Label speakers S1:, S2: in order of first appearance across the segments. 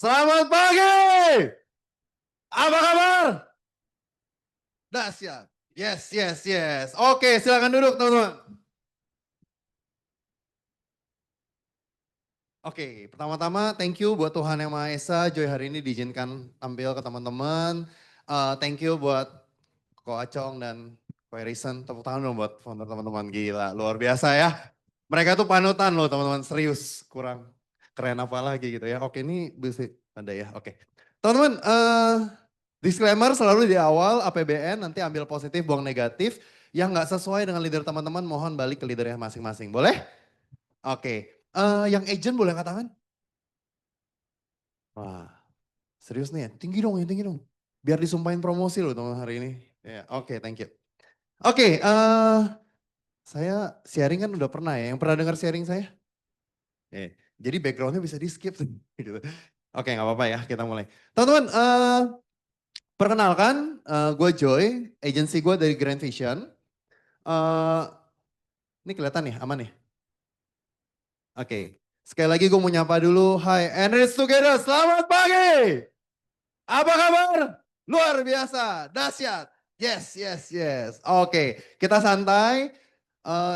S1: Selamat pagi. Apa kabar? Dahsyat. Yes, yes, yes. Oke, silakan duduk teman-teman. Oke, pertama-tama thank you buat Tuhan Yang Maha Esa. Joy hari ini diizinkan tampil ke teman-teman. Thank you buat Ko Acong dan Ko Erison. Tepuk tangan dong buat founder teman-teman. Gila, luar biasa ya. Mereka tuh panutan loh teman-teman, serius. Kurang keren apa lagi gitu ya. Oke, ini bisa ada ya, oke. Teman-teman, disclaimer selalu di awal APBN nanti ambil positif, buang negatif. Yang nggak sesuai dengan leader teman-teman mohon balik ke leadernya masing-masing. Boleh? Oke. Yang agent boleh angkat tangan? Wah, serius nih ya? Tinggi dong, yang tinggi dong. Biar disumpahin promosi loh teman hari ini. Ya, oke, thank you. Oke, saya sharing kan udah pernah ya. Yang pernah dengar sharing saya? Jadi backgroundnya bisa di skip. Gitu. Oke, nggak apa-apa ya, kita mulai. Teman-teman, perkenalkan, gue Joy, agensi gue dari Grand Vision. Ini kelihatan nih, aman nih? Oke, sekali lagi gue mau nyapa dulu. Hai, and it's together, selamat pagi! Apa kabar? Luar biasa, dahsyat. Yes, yes, yes. Oke, kita santai.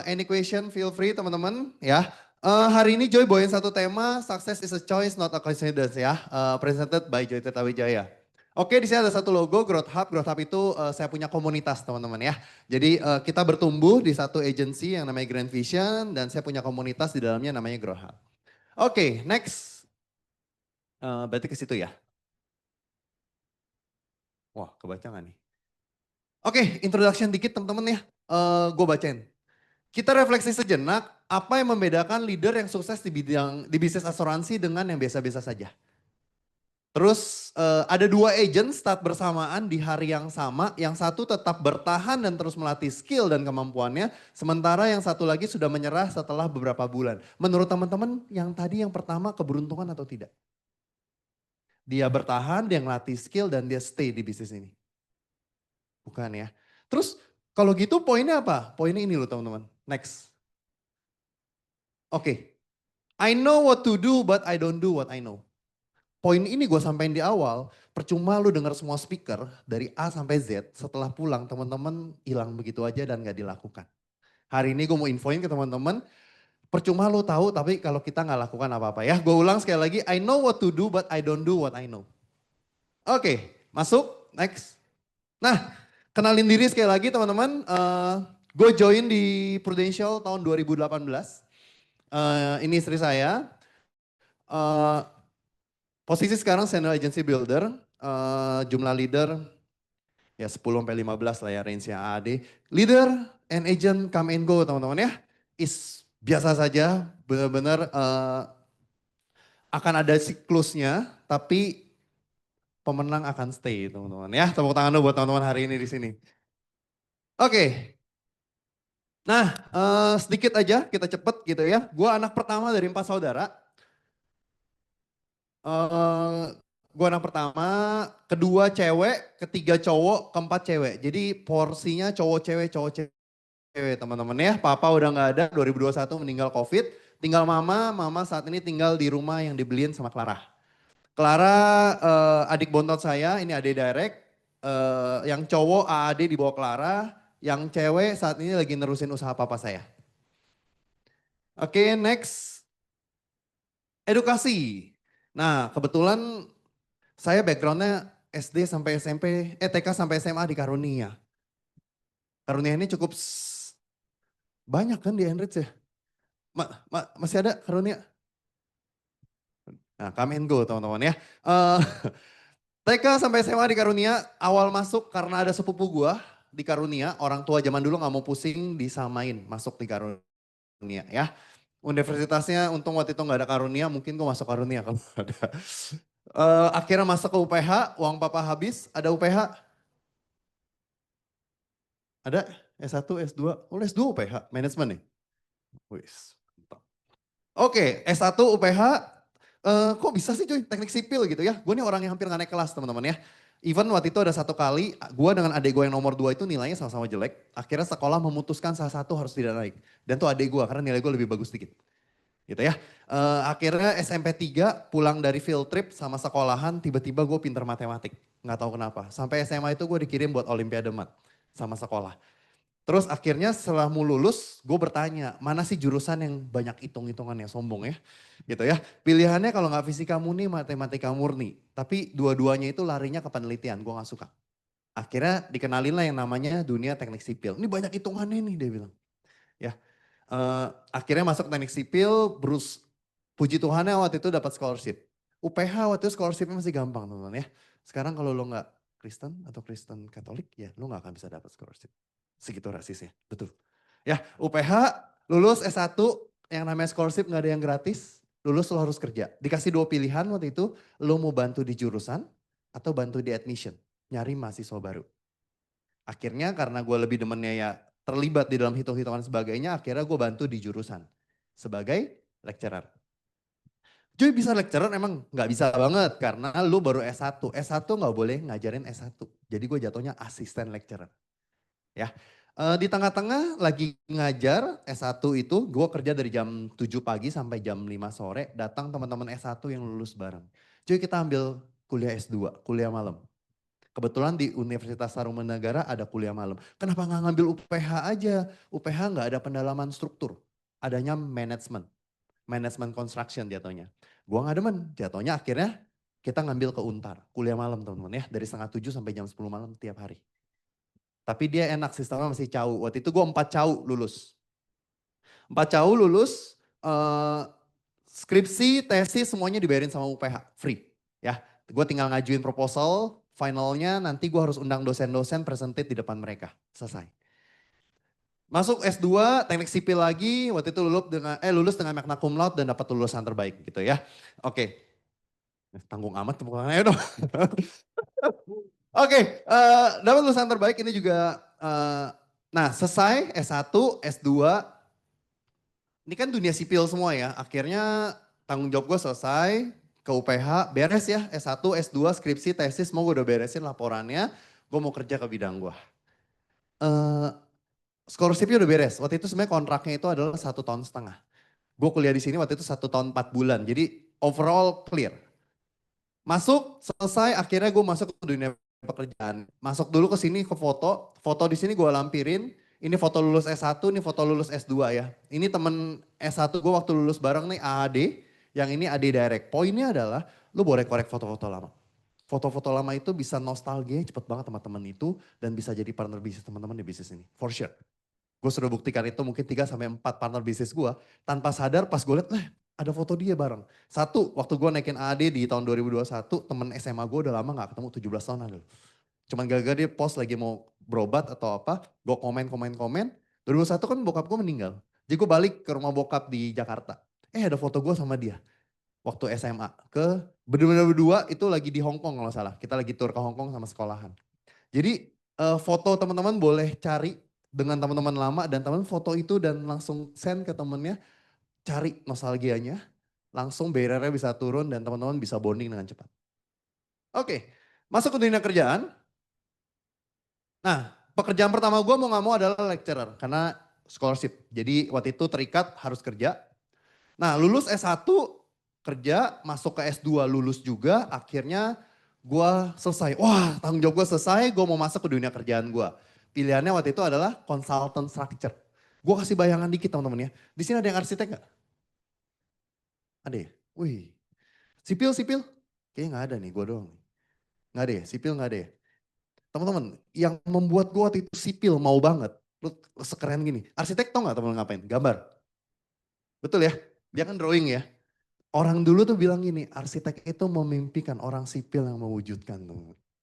S1: Any question feel free teman-teman ya. Hari ini Joy bawain satu tema, success is a choice not a coincidence ya. Presented by Joy Tetawijaya. Oke, di sini ada satu logo Growth Hub. Growth Hub itu saya punya komunitas teman-teman ya. Jadi kita bertumbuh di satu agency yang namanya Grand Vision dan saya punya komunitas di dalamnya namanya Growth Hub. Oke, next. Berarti ke situ ya. Wah, kebaca gak nih? Oke, introduction dikit teman-teman ya. Gue bacain. Kita refleksi sejenak, apa yang membedakan leader yang sukses di bisnis asuransi dengan yang biasa-biasa saja. Terus ada dua agent start bersamaan di hari yang sama, yang satu tetap bertahan dan terus melatih skill dan kemampuannya, sementara yang satu lagi sudah menyerah setelah beberapa bulan. Menurut teman-teman yang tadi yang pertama keberuntungan atau tidak? Dia bertahan, dia ngelatih skill dan dia stay di bisnis ini. Bukan ya. Terus kalau gitu poinnya apa? Poinnya ini loh teman-teman. Next. Oke. I know what to do but I don't do what I know. Poin ini gue sampaikan di awal, percuma lu dengar semua speaker dari A sampai Z, setelah pulang teman-teman hilang begitu aja dan gak dilakukan. Hari ini gue mau infoin ke teman-teman, percuma lu tahu tapi kalau kita gak lakukan apa-apa ya. Gue ulang sekali lagi, I know what to do but I don't do what I know. Oke, masuk, next. Nah, kenalin diri sekali lagi teman-teman. Gue join di Prudential tahun 2018. Ini istri saya. Posisi sekarang senior agency builder. Jumlah leader ya 10-15 lah ya range-nya AAD. Leader and agent come and go teman-teman ya. Is biasa saja, benar-benar akan ada siklusnya, tapi pemenang akan stay teman-teman ya. Tepuk tangan dulu buat teman-teman hari ini di sini. Oke. Nah, sedikit aja kita cepet gitu ya. Gue anak pertama dari 4 saudara. Gue anak pertama, kedua cewek, ketiga cowok, keempat cewek. Jadi porsinya cowok cewek teman-teman ya. Papa udah nggak ada, 2021 meninggal COVID. Tinggal mama saat ini tinggal di rumah yang dibeliin sama Clara. Clara adik bontot saya, ini adik direct. Yang cowok AAD di bawah Clara, yang cewek saat ini lagi nerusin usaha papa saya. Oke, next. Edukasi. Nah, kebetulan saya backgroundnya SD sampai SMP, TK sampai SMA di Karunia. Karunia ini cukup banyak kan di Enrich ya? Masih ada Karunia? Nah, come and go teman-teman ya. TK sampai SMA di Karunia, awal masuk karena ada sepupu gua di Karunia, orang tua zaman dulu nggak mau pusing disamain masuk di Karunia ya. Universitasnya untung waktu itu nggak ada Karunia, mungkin gua masuk Karunia kalau ada. Akhirnya masuk ke UPH, uang papa habis, ada UPH. Ada S1, S2, S2 UPH, manajemen nih. Wis. Oke, S1 UPH, kok bisa sih cuy teknik sipil gitu ya. Gue nih orang yang hampir gak naik kelas teman-teman ya. Even waktu itu ada satu kali, gue dengan adik gue yang nomor 2 itu nilainya sama-sama jelek. Akhirnya sekolah memutuskan salah satu harus tidak naik. Dan tuh adik gue, karena nilai gue lebih bagus sedikit. gitu ya. Akhirnya SMP 3 pulang dari field trip sama sekolahan, tiba-tiba gue pinter matematik. Nggak tahu kenapa. Sampai SMA itu gue dikirim buat Olimpiade Mat sama sekolah. Terus akhirnya setelah mau lulus, gue bertanya, mana sih jurusan yang banyak hitung-hitungan yang sombong ya? Gitu ya. Pilihannya kalau nggak fisika murni, matematika murni. Tapi dua-duanya itu larinya ke penelitian, gue nggak suka. Akhirnya dikenalin lah yang namanya dunia teknik sipil. Ini banyak hitungannya nih, dia bilang. Ya, akhirnya masuk teknik sipil, Bruce, puji Tuhannya waktu itu dapat scholarship. UPH waktu itu scholarshipnya masih gampang teman-teman ya. Sekarang kalau lo nggak Kristen atau Kristen Katolik, ya lo nggak akan bisa dapat scholarship. Segitu rasisnya, betul. Ya, UPH lulus S1 yang namanya scholarship nggak ada yang gratis, lulus lo harus kerja. Dikasih dua pilihan waktu itu, lo mau bantu di jurusan atau bantu di admission, nyari mahasiswa baru. Akhirnya karena gue lebih demennya ya terlibat di dalam hitung-hitungan sebagainya, akhirnya gue bantu di jurusan sebagai lecturer. Cuy bisa lecturer emang nggak bisa banget karena lu baru S1. S1 nggak boleh ngajarin S1. Jadi gue jatuhnya asisten lecturer. Ya, di tengah-tengah lagi ngajar S1 itu gue kerja dari jam 7 pagi sampai jam 5 sore. Datang teman-teman S1 yang lulus bareng. Cuy kita ambil kuliah S2, kuliah malam. Kebetulan di Universitas Tarumanagara ada kuliah malam. Kenapa nggak ngambil UPH aja? UPH nggak ada pendalaman struktur. Adanya manajemen. Manajemen construction jatuhnya. Gua nggak demen. Jatuhnya akhirnya kita ngambil ke Untar. Kuliah malam teman-teman ya. Dari setengah 7 sampai jam 10 malam tiap hari. Tapi dia enak sistemnya masih cau. Waktu itu gue 4 cau lulus. 4 cau lulus. Skripsi, tesis semuanya dibayarin sama UPH. Free. Ya, gue tinggal ngajuin proposal, finalnya nanti gue harus undang dosen-dosen presentate di depan mereka. Selesai. Masuk S2, teknik sipil lagi, waktu itu lulus dengan magna cum laude dan dapat lulusan terbaik gitu ya. Oke, tanggung amat tepuk tangannya dong. Oke, dapat lulusan terbaik ini juga, nah selesai S1, S2, ini kan dunia sipil semua ya, akhirnya tanggung jawab gue selesai, ke UPH, beres ya S1, S2, skripsi, tesis, mau gue udah beresin laporannya, gue mau kerja ke bidang gue. Scholarship-nya udah beres, waktu itu sebenarnya kontraknya itu adalah 1,5 tahun. Gue kuliah di sini waktu itu 1 tahun 4 bulan, jadi overall clear. Masuk, selesai, akhirnya gue masuk ke dunia pekerjaan. Masuk dulu ke sini ke foto, foto di sini gue lampirin, ini foto lulus S1, ini foto lulus S2 ya. Ini temen S1 gue waktu lulus bareng nih AAD, yang ini AD Direct. Poinnya adalah lu boleh korek foto-foto lama. Foto-foto lama itu bisa nostalgia cepet banget teman-teman itu dan bisa jadi partner bisnis teman-teman di bisnis ini. For sure. Gue sudah buktikan itu mungkin 3 sampai 4 partner bisnis gue. Tanpa sadar pas gue liat, ada foto dia bareng. Satu, waktu gue naikin AD di tahun 2021, temen SMA gue udah lama gak ketemu 17 tahun lalu. Cuman gara-gara dia post lagi mau berobat atau apa, gue komen. 2021 kan bokap gue meninggal. Jadi gue balik ke rumah bokap di Jakarta. Ada foto gue sama dia. Waktu SMA. Bener-bener berdua itu lagi di Hong Kong kalau salah. Kita lagi tur ke Hong Kong sama sekolahan. Jadi foto teman-teman boleh cari dengan teman-teman lama dan teman foto itu dan langsung send ke temennya, cari nostalgianya, langsung barrier-nya bisa turun dan teman-teman bisa bonding dengan cepat. Oke, masuk ke dunia kerjaan. Nah, pekerjaan pertama gue mau gak mau adalah lecturer karena scholarship. Jadi waktu itu terikat harus kerja. Nah lulus S1 kerja, masuk ke S2 lulus juga, akhirnya gue selesai. Wah tanggung jawab gue selesai, gue mau masuk ke dunia kerjaan gue. Pilihannya waktu itu adalah consultant structure. Gue kasih bayangan dikit teman-teman ya. Di sini ada yang arsitek gak? Ada ya? Wih, sipil? Kayaknya gak ada nih, gue doang. Gak ada ya? Sipil gak ada ya? Teman-teman, yang membuat gue waktu itu sipil mau banget. Lu sekeren gini. Arsitek tau gak teman-teman ngapain? Gambar. Betul ya? Dia kan drawing ya. Orang dulu tuh bilang gini, arsitek itu memimpikan, orang sipil yang mewujudkan.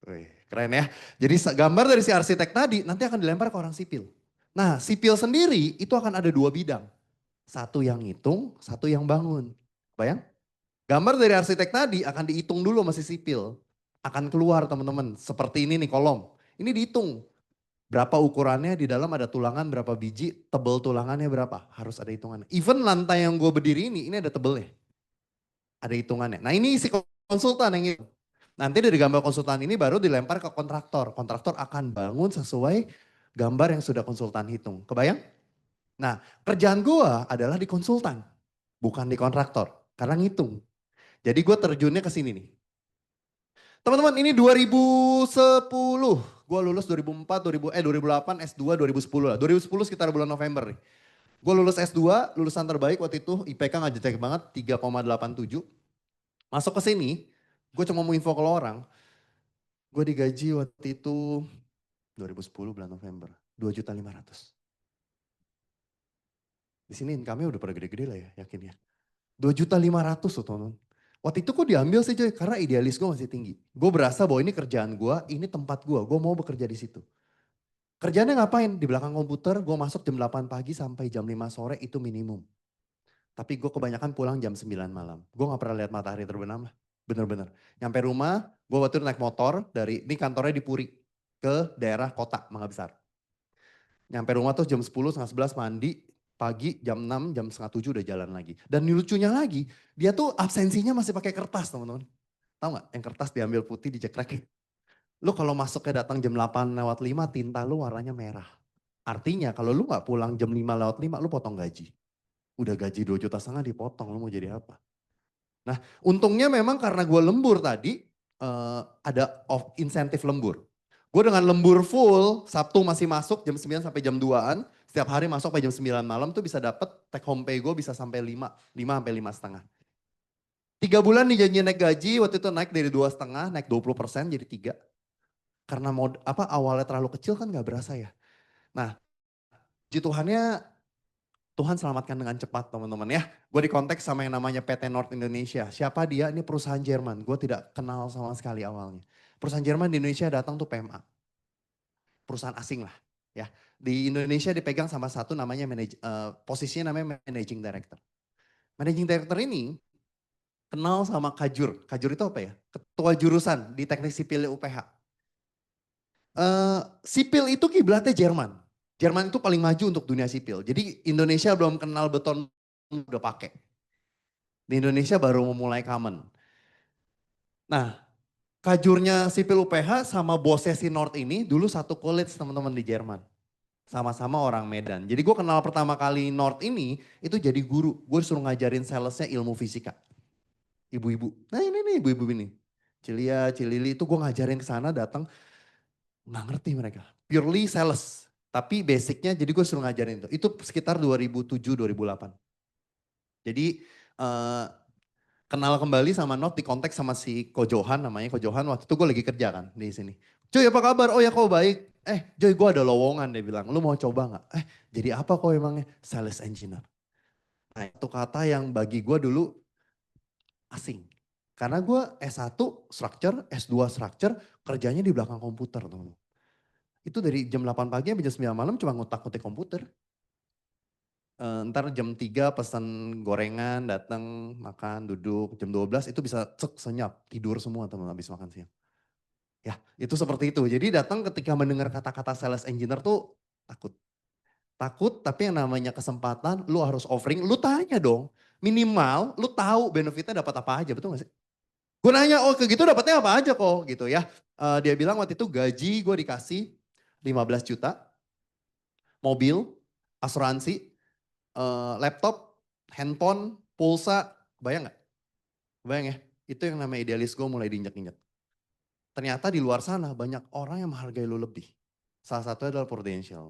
S1: Wih, keren ya. Jadi gambar dari si arsitek tadi nanti akan dilempar ke orang sipil. Nah sipil sendiri itu akan ada 2 bidang. Satu yang ngitung, satu yang bangun. Bayang? Gambar dari arsitek tadi akan dihitung dulu masih sipil. Akan keluar teman-teman, seperti ini nih kolom. Ini dihitung. Berapa ukurannya, di dalam ada tulangan berapa biji, tebel tulangannya berapa. Harus ada hitungannya. Even lantai yang gue berdiri ini ada tebelnya. Ada hitungannya. Nah ini si konsultan yang itu. Nanti dari gambar konsultan ini baru dilempar ke kontraktor. Kontraktor akan bangun sesuai gambar yang sudah konsultan hitung. Kebayang? Nah kerjaan gua adalah di konsultan. bukan di kontraktor, karena ngitung. Jadi gue terjunnya ke sini nih. Teman-teman ini 2010, gue lulus 2004, 2008, S2 2010 lah. 2010 sekitar bulan November nih. Gue lulus S2, lulusan terbaik waktu itu, IPK nggak jelek banget, 3,87. Masuk ke sini, gue cuma mau info ke lo orang, gue digaji waktu itu 2010 bulan November, 2.500.000. Di sini income-nya udah pada gede-gede lah ya, yakin ya. 2.500.000 tuh teman-teman. Waktu itu kok diambil sih Joy, karena idealis gue masih tinggi. Gue berasa bahwa ini kerjaan gue, ini tempat gue mau bekerja di situ. Kerjaannya ngapain? Di belakang komputer, gue masuk jam 8 pagi sampai jam 5 sore itu minimum. Tapi gue kebanyakan pulang jam 9 malam. Gue gak pernah lihat matahari terbenam lah. Bener-bener. Nyampe rumah, gue waktu itu naik motor dari, ini kantornya di Puri. Ke daerah kota, Mangga Besar. Nyampe rumah tuh jam 10, setengah 11 mandi. Pagi jam 6, jam setengah 7 udah jalan lagi. Dan lucunya lagi, dia tuh absensinya masih pakai kertas teman-teman. Tahu gak? Yang kertas diambil putih, dicekrek. Lu kalau masuknya datang jam 8 lewat 5, tinta lu warnanya merah. Artinya kalau lu gak pulang jam 5 lewat 5, lu potong gaji. Udah gaji 2,5 juta dipotong, lu mau jadi apa? Nah untungnya memang karena gue lembur tadi, ada insentif lembur. Gue dengan lembur full, Sabtu masih masuk jam 9 sampai jam 2-an. Setiap hari masuk sampai jam 9 malam tuh bisa dapet take home pay gue bisa sampai 5 sampai 5,5. 3 bulan nih janji naik gaji, waktu itu naik dari 2,5, naik 20% jadi 3. Karena awalnya terlalu kecil kan gak berasa ya. Nah, puji Tuhannya Tuhan selamatkan dengan cepat teman-teman ya. Gue di konteks sama yang namanya PT North Indonesia. Siapa dia? Ini perusahaan Jerman. Gue tidak kenal sama sekali awalnya. Perusahaan Jerman di Indonesia datang tuh PMA. Perusahaan asing lah. Ya, di Indonesia dipegang sama satu namanya posisinya namanya Managing Director. Managing Director ini kenal sama Kajur. Kajur itu apa ya? Ketua jurusan di Teknik Sipil UPH. Sipil itu kiblatnya Jerman. Jerman itu paling maju untuk dunia sipil. Jadi Indonesia belum kenal beton udah pakai. Di Indonesia baru memulai common. Nah, kajurnya sipil UPH sama bosnya si North ini dulu satu college teman-teman di Jerman. Sama-sama orang Medan. Jadi gue kenal pertama kali North ini itu jadi guru. Gue disuruh ngajarin salesnya ilmu fisika. Ibu-ibu. Nah ini nih ibu-ibu ini. Cilia, Cilili itu gue ngajarin ke sana datang. Nggak ngerti mereka. Purely sales. Tapi basicnya jadi gue suruh ngajarin itu. Itu sekitar 2007-2008. Jadi kenal kembali sama Not di konteks sama si Ko Johan namanya. Ko Johan waktu itu gue lagi kerja kan di sini. Joy apa kabar? Oh ya kok baik. Joy gue ada lowongan dia bilang. Lu mau coba gak? Jadi apa kok emangnya? Sales engineer. Nah itu kata yang bagi gue dulu asing. Karena gue S1 structure, S2 structure, kerjanya di belakang komputer teman-teman. Itu dari jam 8 pagi sampai jam 9 malam cuma ngutak-ngutik komputer. Ntar jam 3 pesan gorengan, datang makan, duduk. Jam 12 itu bisa senyap, tidur semua teman habis makan siang. Ya itu seperti itu. Jadi datang ketika mendengar kata-kata sales engineer tuh takut. Takut tapi yang namanya kesempatan lu harus offering, lu tanya dong. Minimal lu tahu benefitnya dapat apa aja, betul gak sih? Gue nanya, oh ke gitu dapatnya apa aja kok gitu ya. Dia bilang waktu itu gaji gue dikasih 15 juta, mobil, asuransi, laptop, handphone, pulsa, bayang gak? Bayang ya, itu yang namanya idealis gue mulai diinjak-injak. Ternyata di luar sana banyak orang yang menghargai lo lebih. Salah satunya adalah Prudential.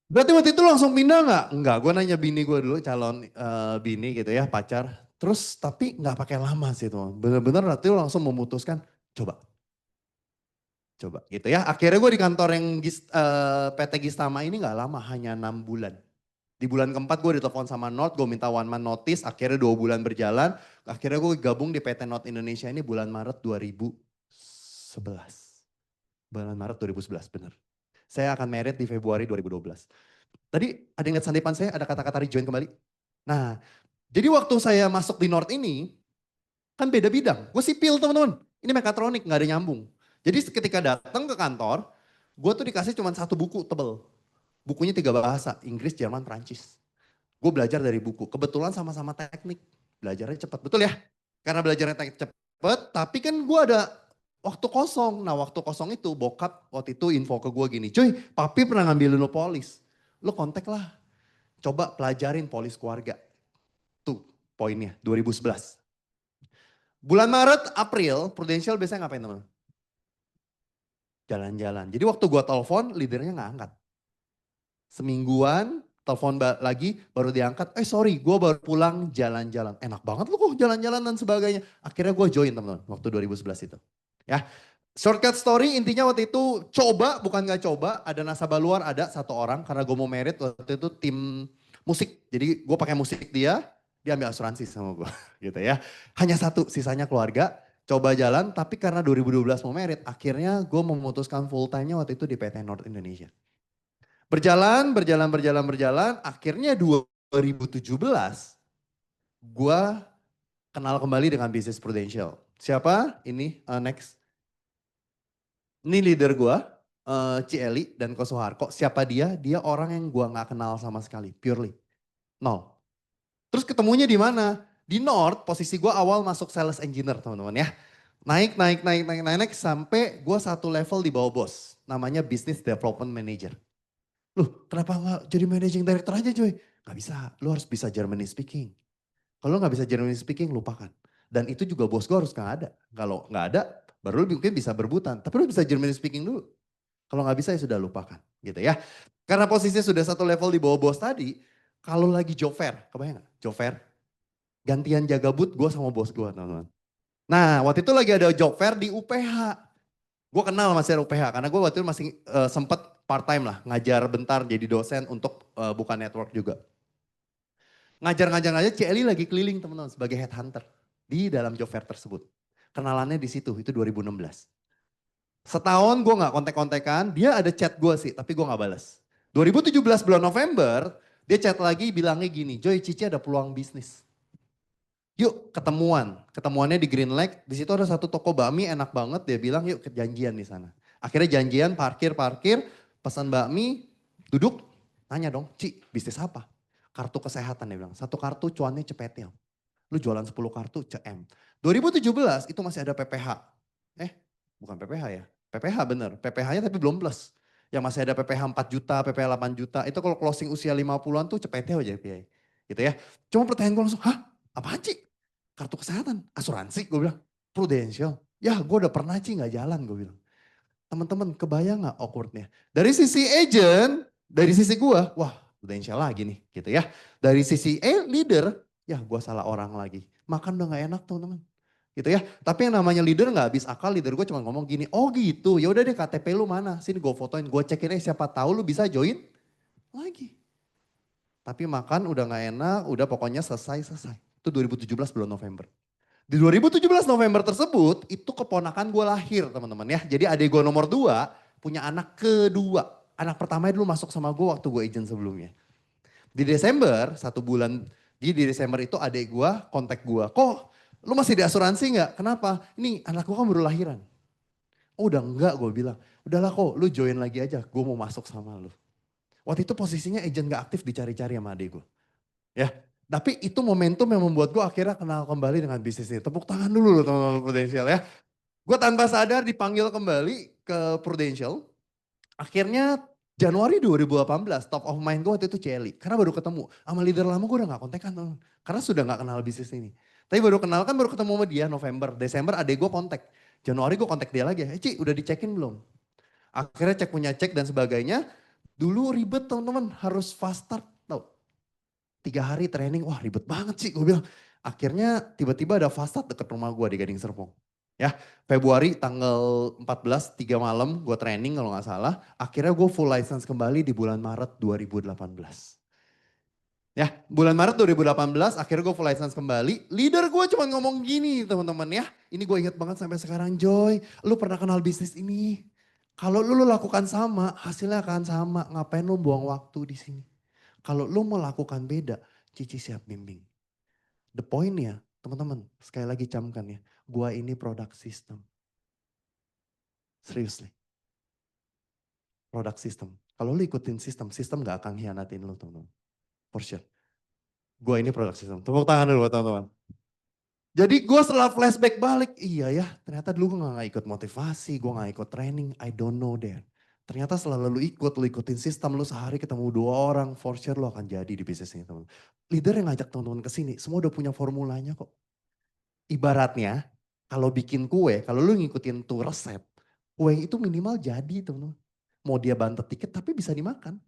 S1: Berarti waktu itu langsung pindah gak? Enggak, gue nanya bini gue dulu, calon bini gitu ya, pacar. Terus tapi gak pakai lama sih tuh. Bener-bener waktu itu langsung memutuskan, coba. Coba gitu ya. Akhirnya gue di kantor yang PT Gistama ini gak lama, hanya 6 bulan. Di bulan keempat gue ditelepon sama Not, gue minta 1 month notice, akhirnya 2 bulan berjalan. Akhirnya gue gabung di PT Not Indonesia ini bulan Maret 2011. Bulan Maret 2011, bener. Saya akan merit di Februari 2012. Tadi ada yang lihat sandipan saya, ada kata-kata rejoin kembali. Nah, jadi waktu saya masuk di North ini, kan beda bidang. Gue sipil teman-teman, ini mekatronik, gak ada nyambung. Jadi ketika datang ke kantor, gue tuh dikasih cuma 1 buku tebel. Bukunya 3 bahasa, Inggris, Jerman, Prancis. Gue belajar dari buku, kebetulan sama-sama teknik. Belajarnya cepat, betul ya? Karena belajarnya cepat, tapi kan gue ada waktu kosong. Nah waktu kosong itu bokap waktu itu info ke gue gini, cuy papi pernah ngambil lu polis. Lu kontak lah. Coba pelajarin polis keluarga. Tuh poinnya 2011. Bulan Maret, April, Prudential biasanya ngapain teman? Jalan-jalan. Jadi waktu gua telepon, leadernya nggak angkat. Semingguan, telepon lagi, baru diangkat. Sorry, gue baru pulang jalan-jalan. Enak banget lu kok jalan-jalan dan sebagainya. Akhirnya gue join teman-teman waktu 2011 itu. Ya, shortcut story intinya waktu itu coba, bukan nggak coba. Ada nasabah luar, ada satu orang karena gue mau merit waktu itu tim musik. Jadi gue pakai musik dia ambil asuransi sama gue gitu ya. Hanya satu, sisanya keluarga. Coba jalan, tapi karena 2012 mau merit, akhirnya gue memutuskan full time-nya waktu itu di PT North Indonesia. Berjalan, akhirnya 2017 gue kenal kembali dengan bisnis Prudential. Siapa? Ini next. Ini leader gue, Ci Eli dan Ko Soeharko. Siapa dia? Dia orang yang gue gak kenal sama sekali, purely. Nol. Terus ketemunya di mana? Di North, posisi gue awal masuk sales engineer teman-teman ya. Naik sampai gue satu level di bawah bos. Namanya Business Development Manager. Loh kenapa gak jadi managing director aja Joy? Gak bisa, lu harus bisa Germany speaking. Kalau gak bisa Germany speaking lupakan. Dan itu juga bos gue harus gak ada. Kalau gak ada baru lu mungkin bisa berbutan. Tapi lu bisa Germany speaking dulu. Kalau gak bisa ya sudah lupakan gitu ya. Karena posisinya sudah satu level di bawah bos tadi. Kalau lagi job fair, kebayang gak? Job fair, gantian jaga booth gue sama bos gue teman-teman. Nah waktu itu lagi ada job fair di UPH. Gue kenal masih UPH karena gue waktu itu masih sempet part time lah. Ngajar bentar jadi dosen untuk buka network juga. Ngajar, Ci lagi keliling teman-teman sebagai headhunter di dalam job fair tersebut. Kenalannya di situ, itu 2016. Setahun gue gak kontek-kontekan, dia ada chat gue sih, tapi gue gak balas. 2017 bulan November, dia chat lagi bilangnya gini, Joy Cici ada peluang bisnis. Yuk ketemuan, ketemuannya di Green Lake, di situ ada satu toko bakmi enak banget, dia bilang yuk janjian di sana. Akhirnya janjian, parkir, pesan bakmi, duduk, tanya dong, Ci bisnis apa? Kartu kesehatan dia bilang, satu kartu cuannya cepetil. Lu jualan 10 kartu CM. 2017 itu masih ada PPH. Bukan PPH ya, PPH bener, PPH-nya tapi belum plus. Yang masih ada PPH 4 juta, PPH 8 juta, itu kalau closing usia 50-an tuh cepetil aja PPH. Gitu ya. Cuma pertanyaan gue langsung, hah apaan Ci? Kartu kesehatan, asuransi gue bilang, Prudential. Ya gue udah pernah Ci gak jalan gue bilang. Teman-teman kebayang gak awkwardnya? Dari sisi agent, dari sisi gue, wah Prudential lagi nih gitu ya. Dari sisi leader, ya gue salah orang lagi. Makan udah gak enak teman-teman. Gitu ya. Tapi yang namanya leader gak habis akal, leader gue cuma ngomong gini, oh gitu ya udah deh KTP lu mana? Sini gue fotoin, gue cekin siapa tahu lu bisa join lagi. Tapi makan udah gak enak, udah pokoknya selesai. Itu 2017 bulan November. Di 2017 November tersebut, itu keponakan gue lahir teman-teman ya. Jadi adik gue nomor 2 punya anak kedua. Anak pertamanya dulu masuk sama gue waktu gue agent sebelumnya. Di Desember, 1 bulan, di Desember itu adik gue kontak gue. Kok lu masih di asuransi gak? Kenapa? Ini anak gue kan baru lahiran. Oh udah enggak gue bilang. Udahlah kok lu join lagi aja, gue mau masuk sama lu. Waktu itu posisinya agent gak aktif dicari-cari sama adik gue. Ya, tapi itu momentum yang membuat gue akhirnya kenal kembali dengan bisnis ini. Tepuk tangan dulu loh teman-teman Prudential ya. Gue tanpa sadar dipanggil kembali ke Prudential. Akhirnya Januari 2018 top of mind gue waktu itu Celi. Karena baru ketemu. Sama leader lama gue udah gak kontekan teman. Karena sudah gak kenal bisnis ini. Tapi baru kenal kan baru ketemu sama dia November. Desember adek gue kontak. Januari gue kontak dia lagi. Ci udah dicekin belum? Akhirnya cek punya cek dan sebagainya. Dulu ribet teman-teman harus fast start. 3 hari training, wah ribet banget sih gue bilang. Akhirnya tiba-tiba ada fast start deket rumah gue di Gading Serpong. Ya, Februari tanggal 14, 3 malam gue training kalau gak salah. Akhirnya gue full license kembali di bulan Maret 2018. Ya, bulan Maret 2018 akhirnya gue full license kembali. Leader gue cuma ngomong gini teman-teman ya. Ini gue ingat banget sampai sekarang, Joy, lu pernah kenal bisnis ini? Kalau lu lakukan sama, hasilnya akan sama. Ngapain lu buang waktu di sini? Kalau lu mau lakukan beda, Cici siap bimbing. The point-nya, teman-teman, sekali lagi camkan ya, gua ini product system. Seriously. Product system. Kalau lu ikutin sistem gak akan hianatin lu teman-teman. For sure. Gua ini product system. Tepuk tangan dulu teman-teman. Jadi gue setelah flashback balik, iya ya ternyata dulu gue gak ikut motivasi, gue gak ikut training, I don't know there. Ternyata setelah lu ikutin sistem, lu sehari ketemu 2 orang, for sure lu akan jadi di bisnis ini teman. Leader yang ngajak teman-teman ke sini, semua udah punya formulanya kok. Ibaratnya, kalau bikin kue, kalau lu ngikutin tuh resep, kue itu minimal jadi teman-teman. Mau dia bantet dikit tapi bisa dimakan.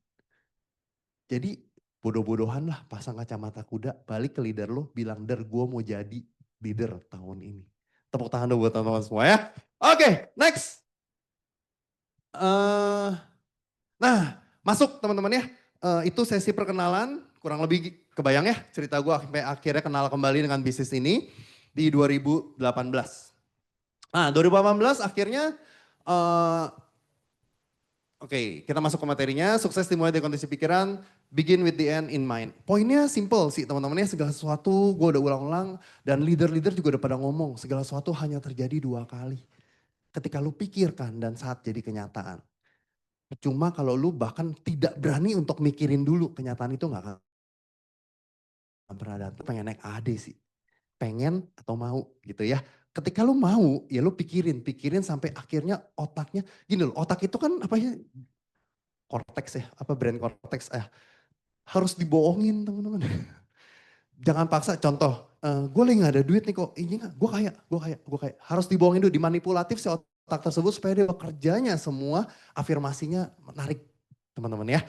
S1: Jadi bodoh-bodohan lah pasang kacamata kuda, balik ke leader lu, bilang, "Der, gue mau jadi leader tahun ini." Tepuk tangan dulu buat teman-teman semua ya. Oke, next. eh Nah, masuk teman-teman ya. Itu sesi perkenalan, kurang lebih kebayang ya cerita gue sampai akhirnya kenal kembali dengan bisnis ini di 2018. Nah, 2018 akhirnya, oke, kita masuk ke materinya. Sukses dimulai dari kondisi pikiran, begin with the end in mind. Poinnya simple sih teman-teman ya, segala sesuatu gue udah ulang-ulang dan leader-leader juga udah pada ngomong, segala sesuatu hanya terjadi 2 kali. Ketika lu pikirkan dan saat jadi kenyataan. Cuma kalau lu bahkan tidak berani untuk mikirin dulu, kenyataan itu gak akan pernah datang. Pengen naik AD sih, pengen atau mau gitu ya. Ketika lu mau, ya lu pikirin sampai akhirnya otaknya, gini loh, otak itu kan apa ya, cortex ya, apa brain cortex harus dibohongin teman-teman. Jangan paksa, contoh, gue lagi gak ada duit nih kok, ini gak, gue kaya. Harus dibohongin dulu, dimanipulatif si otak tersebut supaya dia kerjanya semua afirmasinya menarik teman-teman ya.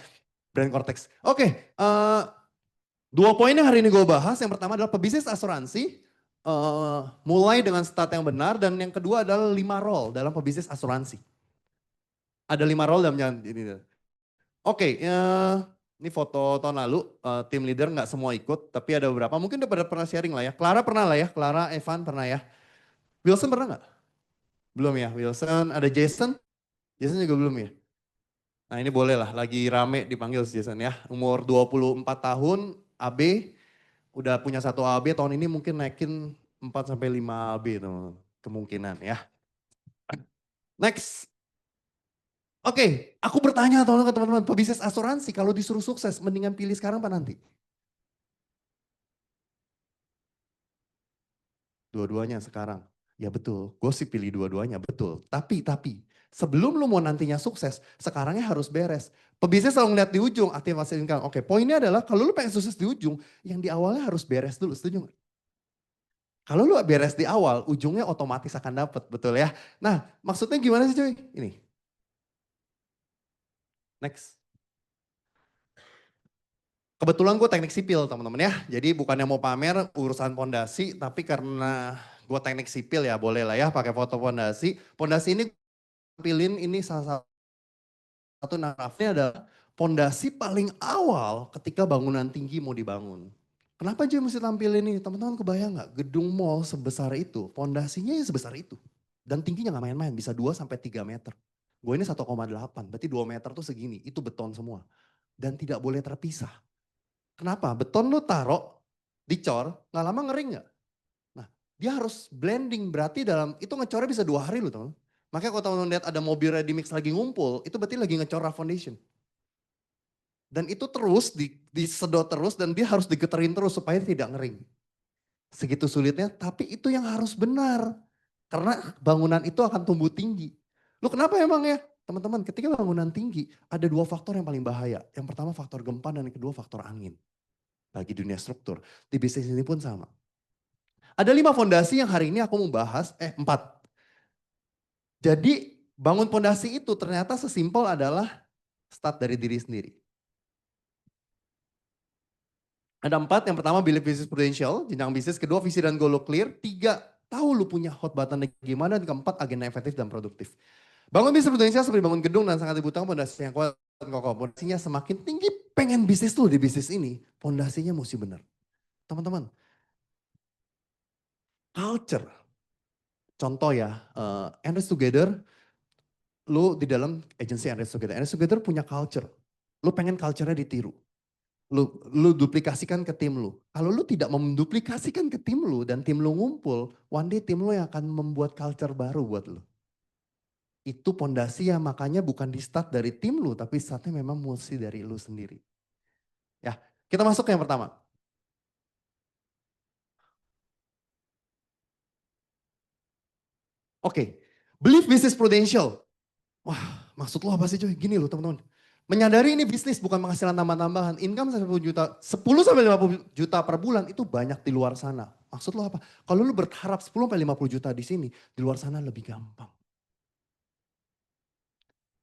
S1: Brain cortex. Oke, 2 poin yang hari ini gue bahas. Yang pertama adalah pebisnis asuransi. Mulai dengan start yang benar. Dan yang kedua adalah 5 role dalam pebisnis asuransi. Ada 5 role dalam ini. Oke, ini foto tahun lalu. Tim leader nggak semua ikut. Tapi ada beberapa. Mungkin udah pernah sharing lah ya. Clara pernah lah ya. Clara, Evan pernah ya. Wilson pernah nggak? Belum ya. Wilson, ada Jason. Jason juga belum ya. Nah ini boleh lah. Lagi rame dipanggil Jason ya. Umur 24 tahun. AB. Udah punya 1 AB, tahun ini mungkin naikin 4 sampai 5 AB tuh kemungkinan ya. Next. Oke, aku bertanya ke teman-teman, pebisnis asuransi kalau disuruh sukses mendingan pilih sekarang apa nanti? Dua-duanya sekarang. Ya betul, gue sih pilih dua-duanya, betul. Tapi, sebelum lu mau nantinya sukses, sekarangnya harus beres. Pebisnis selalu ngeliat di ujung, aktivasi income. Oke, poinnya adalah kalau lu pengen sukses di ujung, yang di awalnya harus beres dulu, setuju nggak? Kalau lu beres di awal, ujungnya otomatis akan dapet, betul ya? Nah, maksudnya gimana sih cuy? Ini, next. Kebetulan gue teknik sipil teman-teman ya. Jadi bukannya mau pamer urusan pondasi, tapi karena gue teknik sipil ya boleh lah ya pakai foto pondasi. Pondasi ini pilih ini salah satu narafnya adalah pondasi paling awal ketika bangunan tinggi mau dibangun. Kenapa aja mesti tampil ini? Teman-teman kebayang nggak? Gedung mall sebesar itu, pondasinya ya sebesar itu. Dan tingginya nggak main-main, bisa 2 sampai 3 meter. Gue ini 1,8, berarti 2 meter tuh segini, itu beton semua. Dan tidak boleh terpisah. Kenapa? Beton lu taruh, dicor, nggak lama ngering nggak? Nah, dia harus blending, berarti dalam, itu ngecornya bisa 2 hari loh teman. Makanya kalau teman-teman lihat ada mobil ready mix lagi ngumpul, itu berarti lagi ngecor rough foundation. Dan itu terus disedot terus dan dia harus digeterin terus supaya tidak ngering. Segitu sulitnya, tapi itu yang harus benar. Karena bangunan itu akan tumbuh tinggi. Lu kenapa emang ya? Teman-teman, ketika bangunan tinggi, ada 2 faktor yang paling bahaya. Yang pertama faktor gempa dan yang kedua faktor angin. Bagi dunia struktur. Di bisnis ini pun sama. Ada 5 fondasi yang hari ini aku mau bahas, 4. Jadi bangun fondasi itu ternyata sesimpel adalah start dari diri sendiri. Ada 4, yang pertama believe business potential, jenjang bisnis. Kedua visi dan goal lo clear. 3, tahu lu punya hot button gimana. Dan keempat, agenda efektif dan produktif. Bangun bisnis potential seperti bangun gedung dan sangat dibutuhkan fondasi yang kuat dan kokoh. Fondasinya semakin tinggi, pengen bisnis tuh di bisnis ini, fondasinya mesti benar. Teman-teman, culture. Contoh ya, Enrich Together, lu di dalam agency Enrich Together. Enrich Together punya culture. Lu pengen culture-nya ditiru. Lu duplikasikan ke tim lu. Kalau lu tidak menduplikasikan ke tim lu dan tim lu ngumpul, one day tim lu yang akan membuat culture baru buat lu. Itu pondasi ya, makanya bukan di start dari tim lu, tapi startnya memang mesti dari lu sendiri. Ya, kita masuk ke yang pertama. Oke, believe business potential. Wah, Maksud lo apa sih cuy? Gini loh teman-teman. Menyadari ini bisnis bukan penghasilan tambah-tambahan. Income 10 juta, 10 sampai 50 juta per bulan itu banyak di luar sana. Maksud lo apa? Kalau lo berharap 10 sampai 50 juta di sini, di luar sana lebih gampang.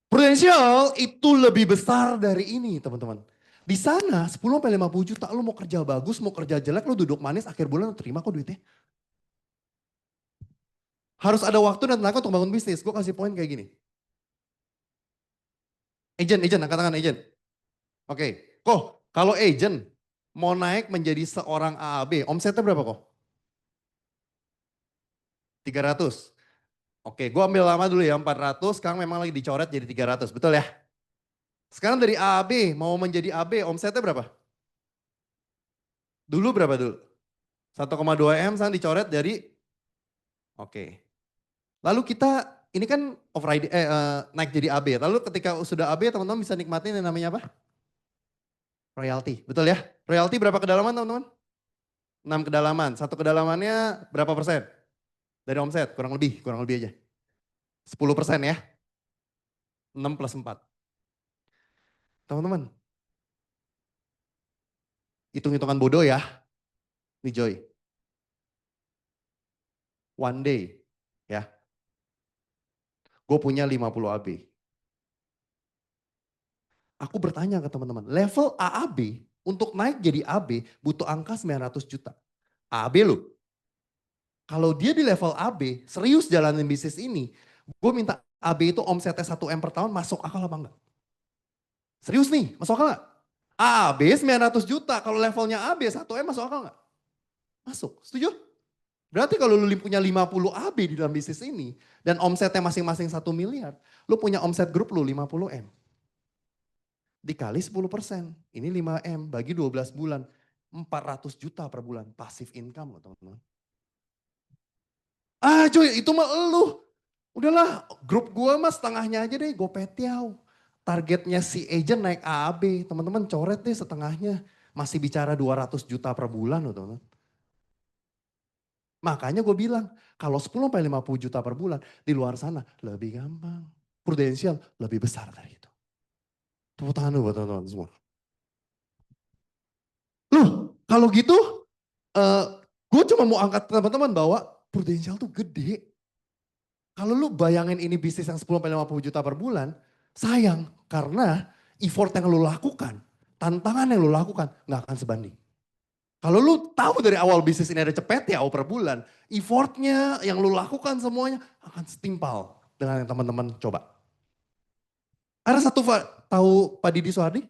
S1: Prudential itu lebih besar dari ini teman-teman. Di sana 10 sampai 50 juta lo mau kerja bagus, mau kerja jelek, lo duduk manis akhir bulan lo terima kok duitnya. Harus ada waktu dan tenaga untuk bangun bisnis. Gue kasih poin kayak gini. Agent, angkat tangan agent. Oke, kok kalau agent mau naik menjadi seorang AAB, omsetnya berapa kok? 300. Oke, gue ambil lama dulu ya 400, sekarang memang lagi dicoret jadi 300, betul ya? Sekarang dari AAB mau menjadi AB, omsetnya berapa? Dulu berapa dulu? 1,2 M, sekarang dicoret jadi, oke. Lalu kita, ini kan naik jadi AB, lalu ketika sudah AB teman-teman bisa nikmatin yang namanya apa? Royalty, betul ya? Royalty berapa kedalaman teman-teman? 6 kedalaman, satu kedalamannya berapa persen? Dari omset, kurang lebih aja. 10% ya, 6 plus 4. Teman-teman, hitung-hitungan bodoh ya, nih Joy. One day, ya, gue punya 50 AB. Aku bertanya ke teman-teman, level AAB untuk naik jadi AB butuh angka 900 juta. AB loh. Kalau dia di level AB, serius jalanin bisnis ini, gue minta AB itu omsetnya 1 M per tahun masuk akal apa enggak? Serius nih, masuk akal enggak? AB 900 juta, kalau levelnya AB 1 M masuk akal enggak? Masuk, setuju? Berarti kalau lu punya 50 AB di dalam bisnis ini, dan omsetnya masing-masing 1 miliar, lu punya omset grup lu 50 M. Dikali 10%, ini 5 M, bagi 12 bulan, 400 juta per bulan, pasif income loh teman-teman. Ah cuy, itu mah elu. Udahlah, grup gua mah setengahnya aja deh, gue petiau. Targetnya si agent naik AB, teman-teman coret deh setengahnya. Masih bicara 200 juta per bulan loh teman-teman. Makanya gue bilang, kalau 10 sampai 50 juta per bulan, di luar sana lebih gampang. Prudential lebih besar dari itu. Tepuk tangan dulu buat teman-teman semua. Loh, kalau gitu, gue cuma mau angkat teman-teman bahwa Prudential tuh gede. Kalau lu bayangin ini bisnis yang 10 sampai 50 juta per bulan, sayang karena effort yang lu lakukan, tantangan yang lu lakukan nggak akan sebanding. Kalau lu tahu dari awal bisnis ini ada cepet ya per bulan, effortnya yang lu lakukan semuanya akan setimpal dengan yang teman-teman coba. Ada satu tahu Pak Didi Soehardi?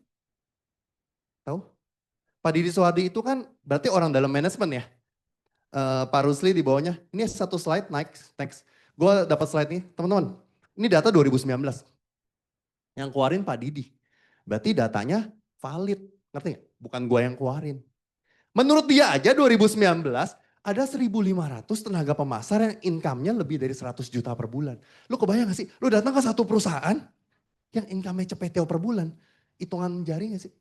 S1: Tahu? Pak Didi Soehardi itu kan berarti orang dalam manajemen ya. Pak Rusli di bawahnya. Ini satu slide, next. Gue dapat slide ini, teman-teman. Ini data 2019. Yang keluarin Pak Didi. Berarti datanya valid, ngerti gak? Bukan gue yang keluarin. Menurut dia aja 2019 ada 1.500 tenaga pemasar yang income-nya lebih dari 100 juta per bulan. Lu kebayang gak sih? Lu datang ke satu perusahaan yang income-nya CPTO per bulan. Hitungan jari gak sih?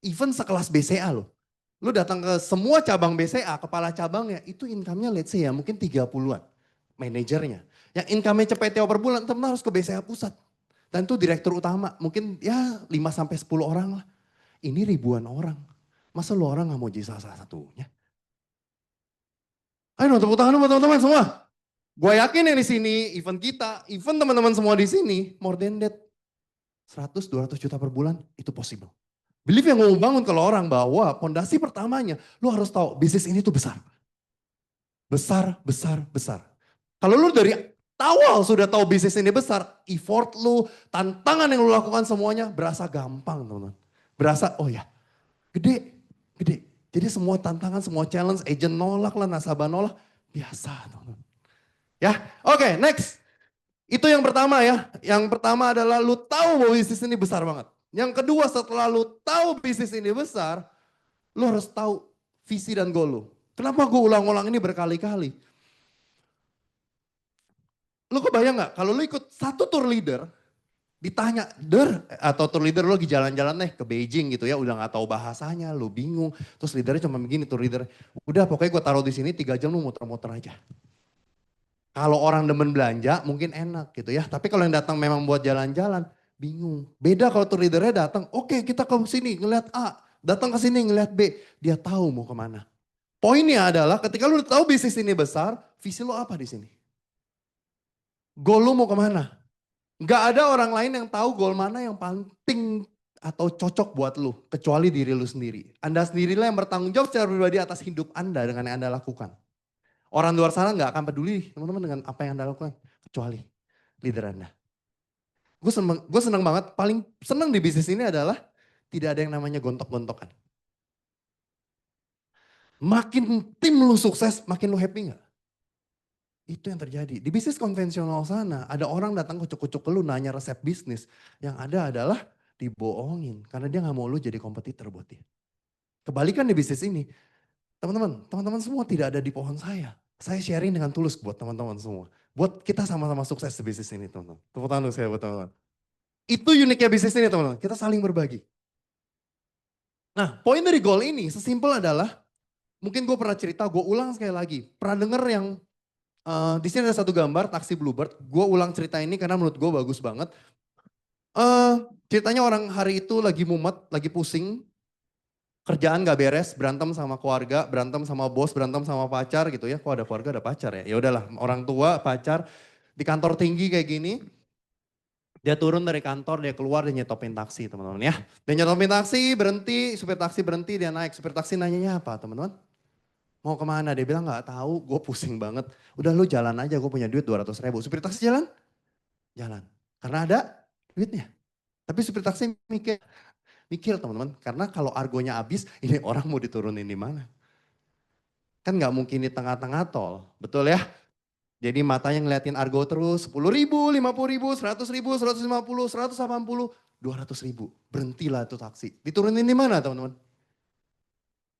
S1: Even sekelas BCA loh. Lu datang ke semua cabang BCA, kepala cabangnya itu income-nya let's say ya mungkin 30-an. Manajernya. Yang income-nya CPTO per bulan teman harus ke BCA pusat. Dan itu direktur utama mungkin ya 5 sampai 10 orang lah. Ini ribuan orang. Masa lu orang gak mau jadi salah satunya? Ayo tepuk tangan buat teman-teman semua. Gue yakin yang di sini, event kita, event teman-teman semua di sini, more than that. 100-200 juta per bulan, itu possible. Belief yang mau bangun kalau orang bahwa pondasi pertamanya, lu harus tahu bisnis ini tuh besar. Besar. Kalau lu dari awal sudah tahu bisnis ini besar, effort lu, tantangan yang lu lakukan semuanya berasa gampang teman-teman. Berasa, oh ya, gede. Jadi semua tantangan, semua challenge, agent nolak lah, nasabah nolak, biasa teman-teman. Ya, oke, next. Itu yang pertama ya. Yang pertama adalah lu tahu bahwa bisnis ini besar banget. Yang kedua setelah lu tahu bisnis ini besar, lu harus tahu visi dan goal lu. Kenapa gue ulang-ulang ini berkali-kali? Lu kebayang gak kalau lu ikut satu tour leader, ditanya, atau tour leader lu lagi jalan-jalan nih ke Beijing gitu ya, udah gak tahu bahasanya, lu bingung. Terus leadernya cuma begini, tour leader, udah pokoknya gue taruh di sini 3 jam lu muter-muter aja. Kalau orang demen belanja mungkin enak gitu ya, tapi kalau yang datang memang buat jalan-jalan, bingung. Beda kalau tuh leadernya datang, oke kita ke sini ngeliat A, datang ke sini ngeliat B, dia tahu mau kemana. Poinnya adalah ketika lu tahu bisnis ini besar, visi lu apa di sini? Goal lu mau kemana? Gak ada orang lain yang tahu goal mana yang penting atau cocok buat lu, kecuali diri lu sendiri. Anda sendirilah yang bertanggung jawab secara pribadi atas hidup Anda dengan yang Anda lakukan. Orang luar sana gak akan peduli teman-teman dengan apa yang Anda lakukan, kecuali leader Anda. Gue seneng banget, paling seneng di bisnis ini adalah tidak ada yang namanya gontok-gontokan. Makin tim lu sukses, makin lu happy gak? Itu yang terjadi. Di bisnis konvensional sana, ada orang datang kucuk-kucuk ke lu nanya resep bisnis. Yang ada adalah dibohongin. Karena dia gak mau lu jadi kompetitor buat dia. Kebalikan di bisnis ini, teman-teman semua tidak ada di pohon saya. Saya sharing dengan tulus buat teman-teman semua. Buat kita sama-sama sukses di bisnis ini teman-teman. Tepuk tangan untuk saya buat teman-teman. Itu uniknya bisnis ini teman-teman, kita saling berbagi. Nah poin dari goal ini sesimpel adalah, mungkin gue pernah cerita, gue ulang sekali lagi. Pernah denger yang di sini ada satu gambar taksi Bluebird. Gue ulang cerita ini karena menurut gue bagus banget. Ceritanya orang hari itu lagi mumet, lagi pusing, kerjaan gak beres, berantem sama keluarga, berantem sama bos, berantem sama pacar gitu ya. Kok ada keluarga ada pacar ya? Ya udahlah, orang tua, pacar di kantor tinggi kayak gini. Dia turun dari kantor, dia keluar, dia nyetopin taksi teman-teman ya. Dia nyetopin taksi, berhenti, supir taksi berhenti, dia naik. Supir taksi nanyanya apa teman-teman? Mau kemana? Dia bilang gak tahu, gue pusing banget. Udah lu jalan aja, gue punya duit 200.000. Supir taksi jalan? Jalan. Karena ada duitnya. Tapi supir taksi mikir teman-teman. Karena kalau argonya habis, ini orang mau diturunin di mana? Kan gak mungkin di tengah-tengah tol, betul ya? Jadi matanya ngeliatin argo terus, 10.000, 50.000, 100.000, 150, 180, 200.000. Berhentilah itu taksi. Diturunin di mana teman-teman?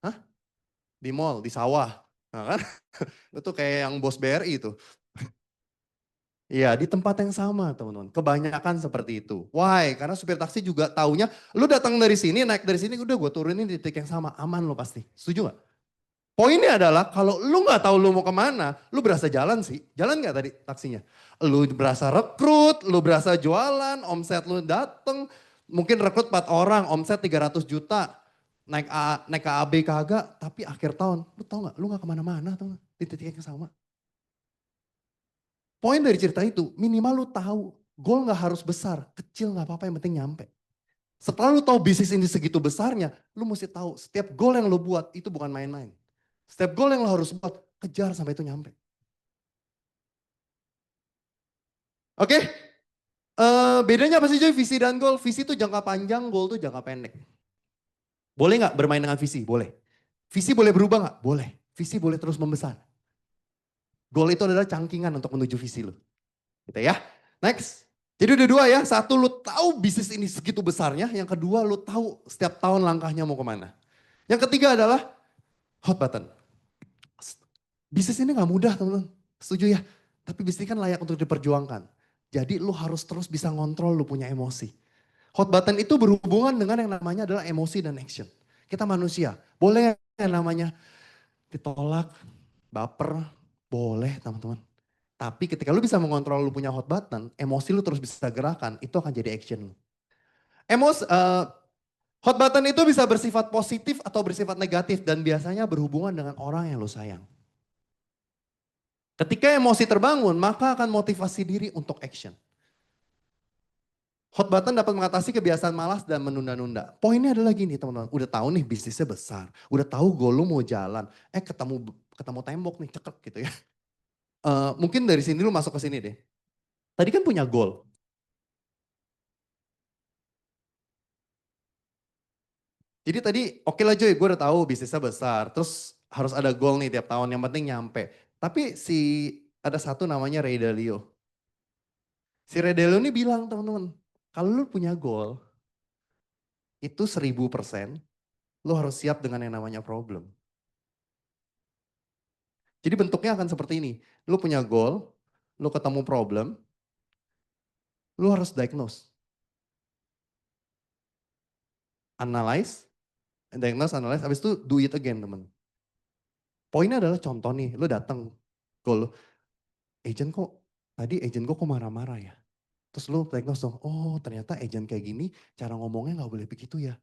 S1: Hah? Di mall, di sawah. Nah kan? Itu kayak yang bos BRI itu. Iya, di tempat yang sama teman-teman. Kebanyakan seperti itu. Why? Karena supir taksi juga taunya, lu datang dari sini, naik dari sini, udah gue turunin di titik yang sama. Aman lo pasti. Setuju gak? Poinnya adalah kalau lu gak tahu lu mau kemana, lu berasa jalan sih. Jalan gak tadi taksinya? Lu berasa rekrut, lu berasa jualan, omset lu dateng. Mungkin rekrut 4 orang, omset 300 juta. Naik KAB kagak, tapi akhir tahun, lu tau gak? Lu gak kemana-mana tau gak? Di titik yang sama. Poin dari cerita itu, minimal lu tahu, goal gak harus besar, kecil gak apa-apa yang penting nyampe. Setelah lu tahu bisnis ini segitu besarnya, lu mesti tahu setiap goal yang lu buat itu bukan main-main. Setiap goal yang lo harus buat, kejar sampai itu nyampe. Oke? Bedanya apa sih Joy, visi dan goal? Visi itu jangka panjang, goal itu jangka pendek. Boleh nggak bermain dengan visi? Boleh. Visi boleh berubah nggak? Boleh. Visi boleh terus membesar. Goal itu adalah cangkingan untuk menuju visi lo. Gitu ya. Next. Jadi udah dua ya. Satu, lu tahu bisnis ini segitu besarnya. Yang kedua, lu tahu setiap tahun langkahnya mau kemana. Yang ketiga adalah hot button. Bisnis ini gak mudah teman-teman. Setuju ya? Tapi bisnis kan layak untuk diperjuangkan. Jadi lu harus terus bisa ngontrol lu punya emosi. Hot button itu berhubungan dengan yang namanya adalah emosi dan action. Kita manusia. Boleh yang namanya ditolak, baper, boleh teman-teman. Tapi ketika lu bisa mengontrol lu punya hot button, emosi lu terus bisa gerakan, itu akan jadi action lu. Hot button itu bisa bersifat positif atau bersifat negatif dan biasanya berhubungan dengan orang yang lu sayang. Ketika emosi terbangun, maka akan motivasi diri untuk action. Hot button dapat mengatasi kebiasaan malas dan menunda-nunda. Poinnya adalah gini teman-teman, udah tahu nih bisnisnya besar, udah tahu goal lu mau jalan, ketemu tembok nih, cekek gitu ya. Mungkin dari sini lu masuk ke sini deh. Tadi kan punya goal. Jadi tadi oke lah Joy, gue udah tahu bisnisnya besar, terus harus ada goal nih tiap tahun, yang penting nyampe. Tapi ada satu namanya Ray Dalio. Si Ray Dalio ini bilang teman-teman, kalau lu punya goal, itu 1000%, lu harus siap dengan yang namanya problem. Jadi bentuknya akan seperti ini. Lu punya goal, lu ketemu problem, lu harus diagnose. Analyze, habis itu do it again teman. Poinnya adalah contoh nih, lu datang goal, tadi agent kok marah-marah ya? Terus lu diagnose dong, oh ternyata agent kayak gini, cara ngomongnya gak boleh begitu ya.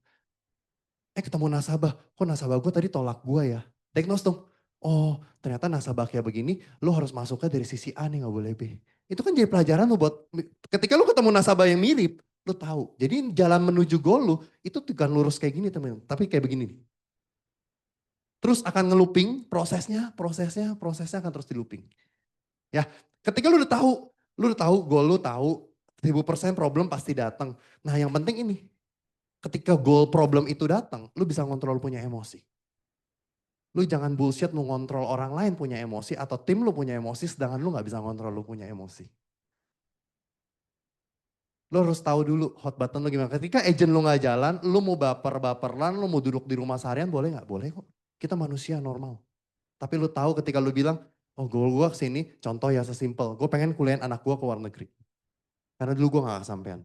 S1: Ketemu nasabah, kok nasabah gue tadi tolak gue ya. Diagnose dong, oh ternyata nasabah kayak begini, lu harus masuknya dari sisi A nih gak boleh B. Itu kan jadi pelajaran lu buat, ketika lu ketemu nasabah yang mirip, lu tahu. Jadi jalan menuju goal lu, itu bukan lurus kayak gini teman, tapi kayak begini nih. Terus akan nge-looping prosesnya akan terus di-looping. Ya, ketika lu udah tahu goal lu tahu, 1000% problem pasti datang. Nah yang penting ini, ketika goal problem itu datang, lu bisa ngontrol punya emosi. Lu jangan bullshit lu ngontrol orang lain punya emosi atau tim lu punya emosi sedangkan lu gak bisa ngontrol lu punya emosi. Lu harus tahu dulu hot button lu gimana. Ketika agent lu gak jalan, lu mau baper-baperan, lu mau duduk di rumah seharian boleh gak? Boleh kok. Kita manusia normal. Tapi lu tahu ketika lu bilang, oh goal gue kesini, contoh ya sesimpel. Gue pengen kuliahin anak gue ke luar negeri. Karena dulu gue gak kesampean.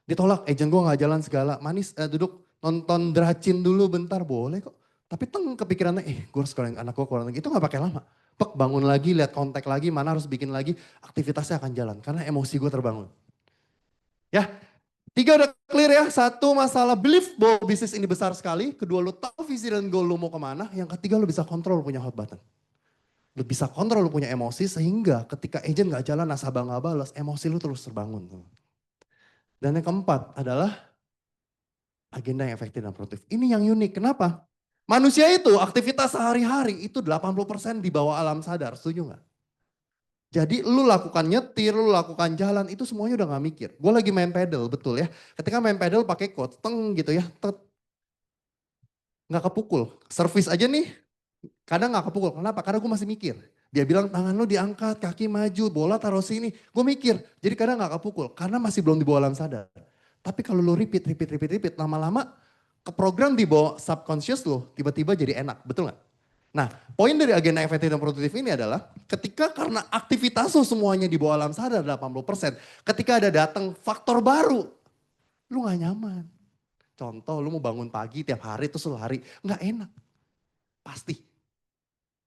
S1: Ditolak, agent gue gak jalan segala. Manis, duduk nonton Dracin dulu bentar, boleh kok. Tapi kepikirannya, gue harus sekolah anak gue keluar negeri. Itu gak pakai lama. Bangun lagi, lihat kontak lagi, mana harus bikin lagi. Aktivitasnya akan jalan, karena emosi gue terbangun. Ya, 3 udah clear ya. 1 masalah belief bahwa bisnis ini besar sekali. Kedua, lu tahu visi dan goal lu mau kemana. Yang ketiga, lu bisa kontrol punya hot button. Lu bisa kontrol lu punya emosi sehingga ketika agent gak jalan, nasabah gak balas, emosi lu terus terbangun. Dan yang keempat adalah agenda yang efektif dan produktif. Ini yang unik, kenapa? Manusia itu aktivitas sehari-hari itu 80% di bawah alam sadar, setuju gak? Jadi lu lakukan nyetir, lu lakukan jalan, itu semuanya udah gak mikir. Gue lagi main pedal, betul ya. Ketika main pedal pakai coach, teng gitu ya, gak kepukul. Servis aja nih, kadang gak kepukul. Kenapa? Karena gue masih mikir. Dia bilang tangan lu diangkat, kaki maju, bola taruh sini. Gue mikir, jadi kadang gak kepukul. Karena masih belum di bawah alam sadar. Tapi kalau lu repeat, lama-lama keprogram di bawah subconscious lu, tiba-tiba jadi enak, betul gak? Nah, poin dari agenda efektif dan produktif ini adalah ketika karena aktivitas lu semuanya di bawah alam sadar 80%, ketika ada datang faktor baru, lu gak nyaman. Contoh, lu mau bangun pagi tiap hari terus lu lari, gak enak. Pasti.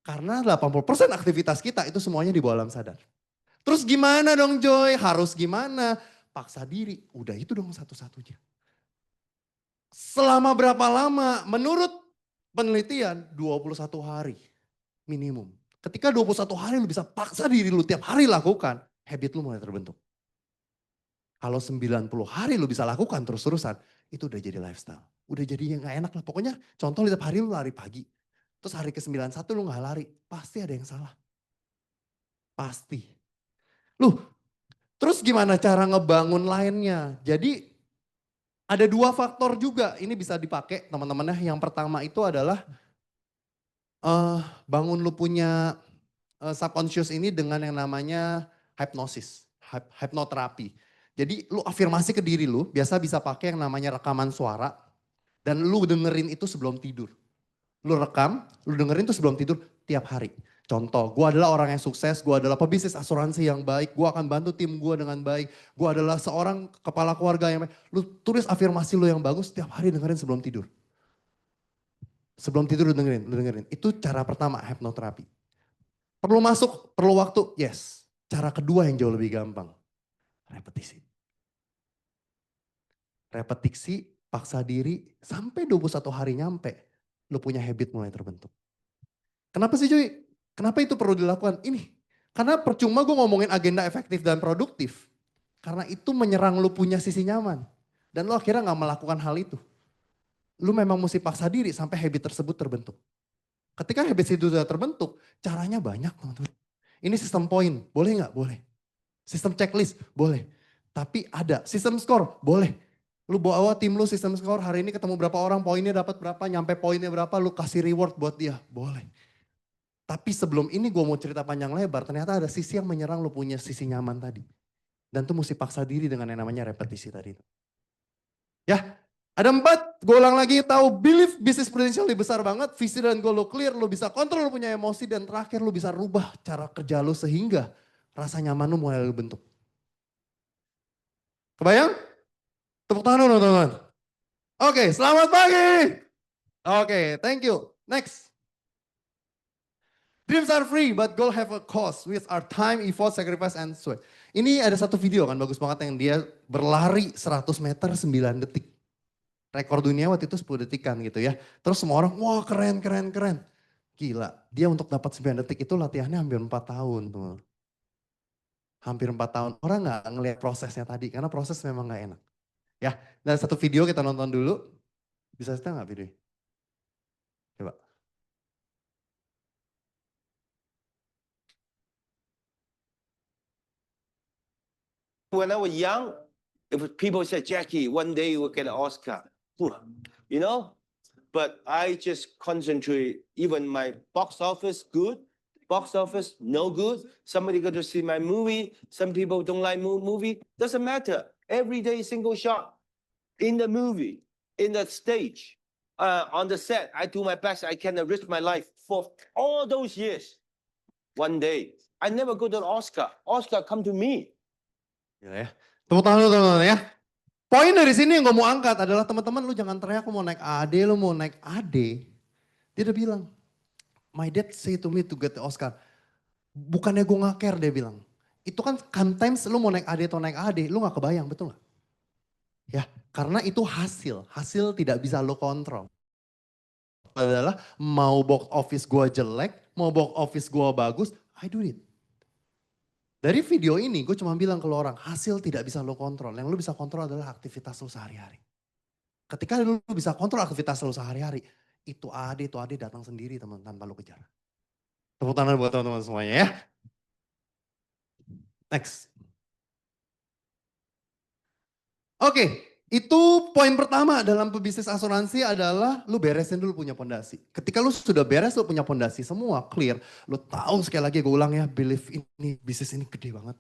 S1: Karena 80% aktivitas kita itu semuanya di bawah alam sadar. Terus gimana dong Joy? Harus gimana? Paksa diri. Udah itu dong satu-satunya. Selama berapa lama? Menurut penelitian 21 hari minimum. Ketika 21 hari lu bisa paksa diri lu tiap hari lakukan, habit lu mulai terbentuk. Kalau 90 hari lu bisa lakukan terus-terusan, itu udah jadi lifestyle. Udah jadi yang gak enak lah. Pokoknya contoh tiap hari lu lari pagi. Terus hari ke-91 lu gak lari, pasti ada yang salah. Pasti. Loh, terus gimana cara ngebangun lainnya? Jadi ada 2 faktor juga, ini bisa dipakai teman-temannya. Yang pertama itu adalah bangun lu punya subconscious ini dengan yang namanya hipnosis, hipnoterapi. Jadi lu afirmasi ke diri lu, biasa bisa pakai yang namanya rekaman suara. Dan lu dengerin itu sebelum tidur. Lu rekam, lu dengerin itu sebelum tidur tiap hari. Contoh, gue adalah orang yang sukses, gue adalah pebisnis asuransi yang baik, gue akan bantu tim gue dengan baik, gue adalah seorang kepala keluarga yang baik. Lu tulis afirmasi lu yang bagus tiap hari dengerin sebelum tidur. Sebelum tidur lu dengerin. Itu cara pertama, hipnoterapi. Perlu masuk, perlu waktu, yes. Cara kedua yang jauh lebih gampang, repetisi. Repetisi, paksa diri, sampai 21 hari nyampe, lu punya habit mulai terbentuk. Kenapa sih Joy? Kenapa itu perlu dilakukan? Ini, karena percuma gue ngomongin agenda efektif dan produktif. Karena itu menyerang lu punya sisi nyaman. Dan lu akhirnya gak melakukan hal itu. Lu memang mesti paksa diri sampai habit tersebut terbentuk. Ketika habit itu sudah terbentuk, caranya banyak teman-teman. Ini sistem poin, boleh gak? Boleh. Sistem checklist, boleh. Tapi ada, sistem skor, boleh. Lu bawa tim lu sistem skor, hari ini ketemu berapa orang, poinnya dapat berapa, nyampe poinnya berapa, lu kasih reward buat dia, boleh. Tapi sebelum ini gue mau cerita panjang lebar, ternyata ada sisi yang menyerang lu punya sisi nyaman tadi. Dan tuh mesti paksa diri dengan yang namanya repetisi tadi. Ya, ada 4, gue ulang lagi, tahu belief bisnis potential lebih besar banget, visi dan goal lu clear, lu bisa kontrol lu punya emosi, dan terakhir lu bisa rubah cara kerja lu sehingga rasa nyaman lu mulai lu bentuk. Kebayang? Tepuk tangan dulu teman-teman. Oke, selamat pagi. Oke, thank you. Next. Dreams are free, but goals have a cost, which are time, effort, sacrifice, and sweat. Ini ada satu video kan bagus banget yang dia berlari 100 meter 9 detik. Rekor dunia waktu itu 10 detikan gitu ya. Terus semua orang, wah keren, keren, keren. Gila, dia untuk dapat 9 detik itu latihannya hampir 4 tahun. Tuh. Hampir 4 tahun. Orang nggak ngelihat prosesnya tadi, karena proses memang nggak enak. Ya, dan satu video kita nonton dulu. Bisa setel nggak video? Coba.
S2: When I was young, if people said, Jackie, one day you will get an Oscar, you know? But I just concentrate, even my box office, good. Box office, no good. Somebody go to see my movie. Some people don't like movie. Doesn't matter. Every day, single shot in the movie, in the stage, on the set. I do my best. I can risk my life for all those years. One day, I never go to the Oscar. Oscar come to me.
S1: Gila ya. Tepuk tangan dulu teman-teman ya. Poin dari sini yang gue mau angkat adalah teman-teman lu jangan teriak lu mau naik AD, lu mau naik AD. Dia udah bilang, my dad say to me to get the Oscar. Bukannya gue gak care dia bilang. Itu kan sometimes lu mau naik AD atau naik AD, lu gak kebayang, betul gak? Ya, karena itu hasil tidak bisa lu kontrol. Adalah mau box office gue jelek, mau box office gue bagus, I do it. Dari video ini gue cuma bilang ke lo orang, hasil tidak bisa lo kontrol. Yang lo bisa kontrol adalah aktivitas lo sehari-hari. Ketika lo bisa kontrol aktivitas lo sehari-hari, itu AD datang sendiri teman tanpa lo kejar. Tepuk tangan buat teman-teman semuanya ya. Next. Oke, itu poin pertama dalam pebisnis asuransi adalah lu beresin dulu punya pondasi. Ketika lu sudah beres lu punya pondasi semua clear, lu tahu sekali lagi gue ulang ya, believe ini bisnis ini gede banget.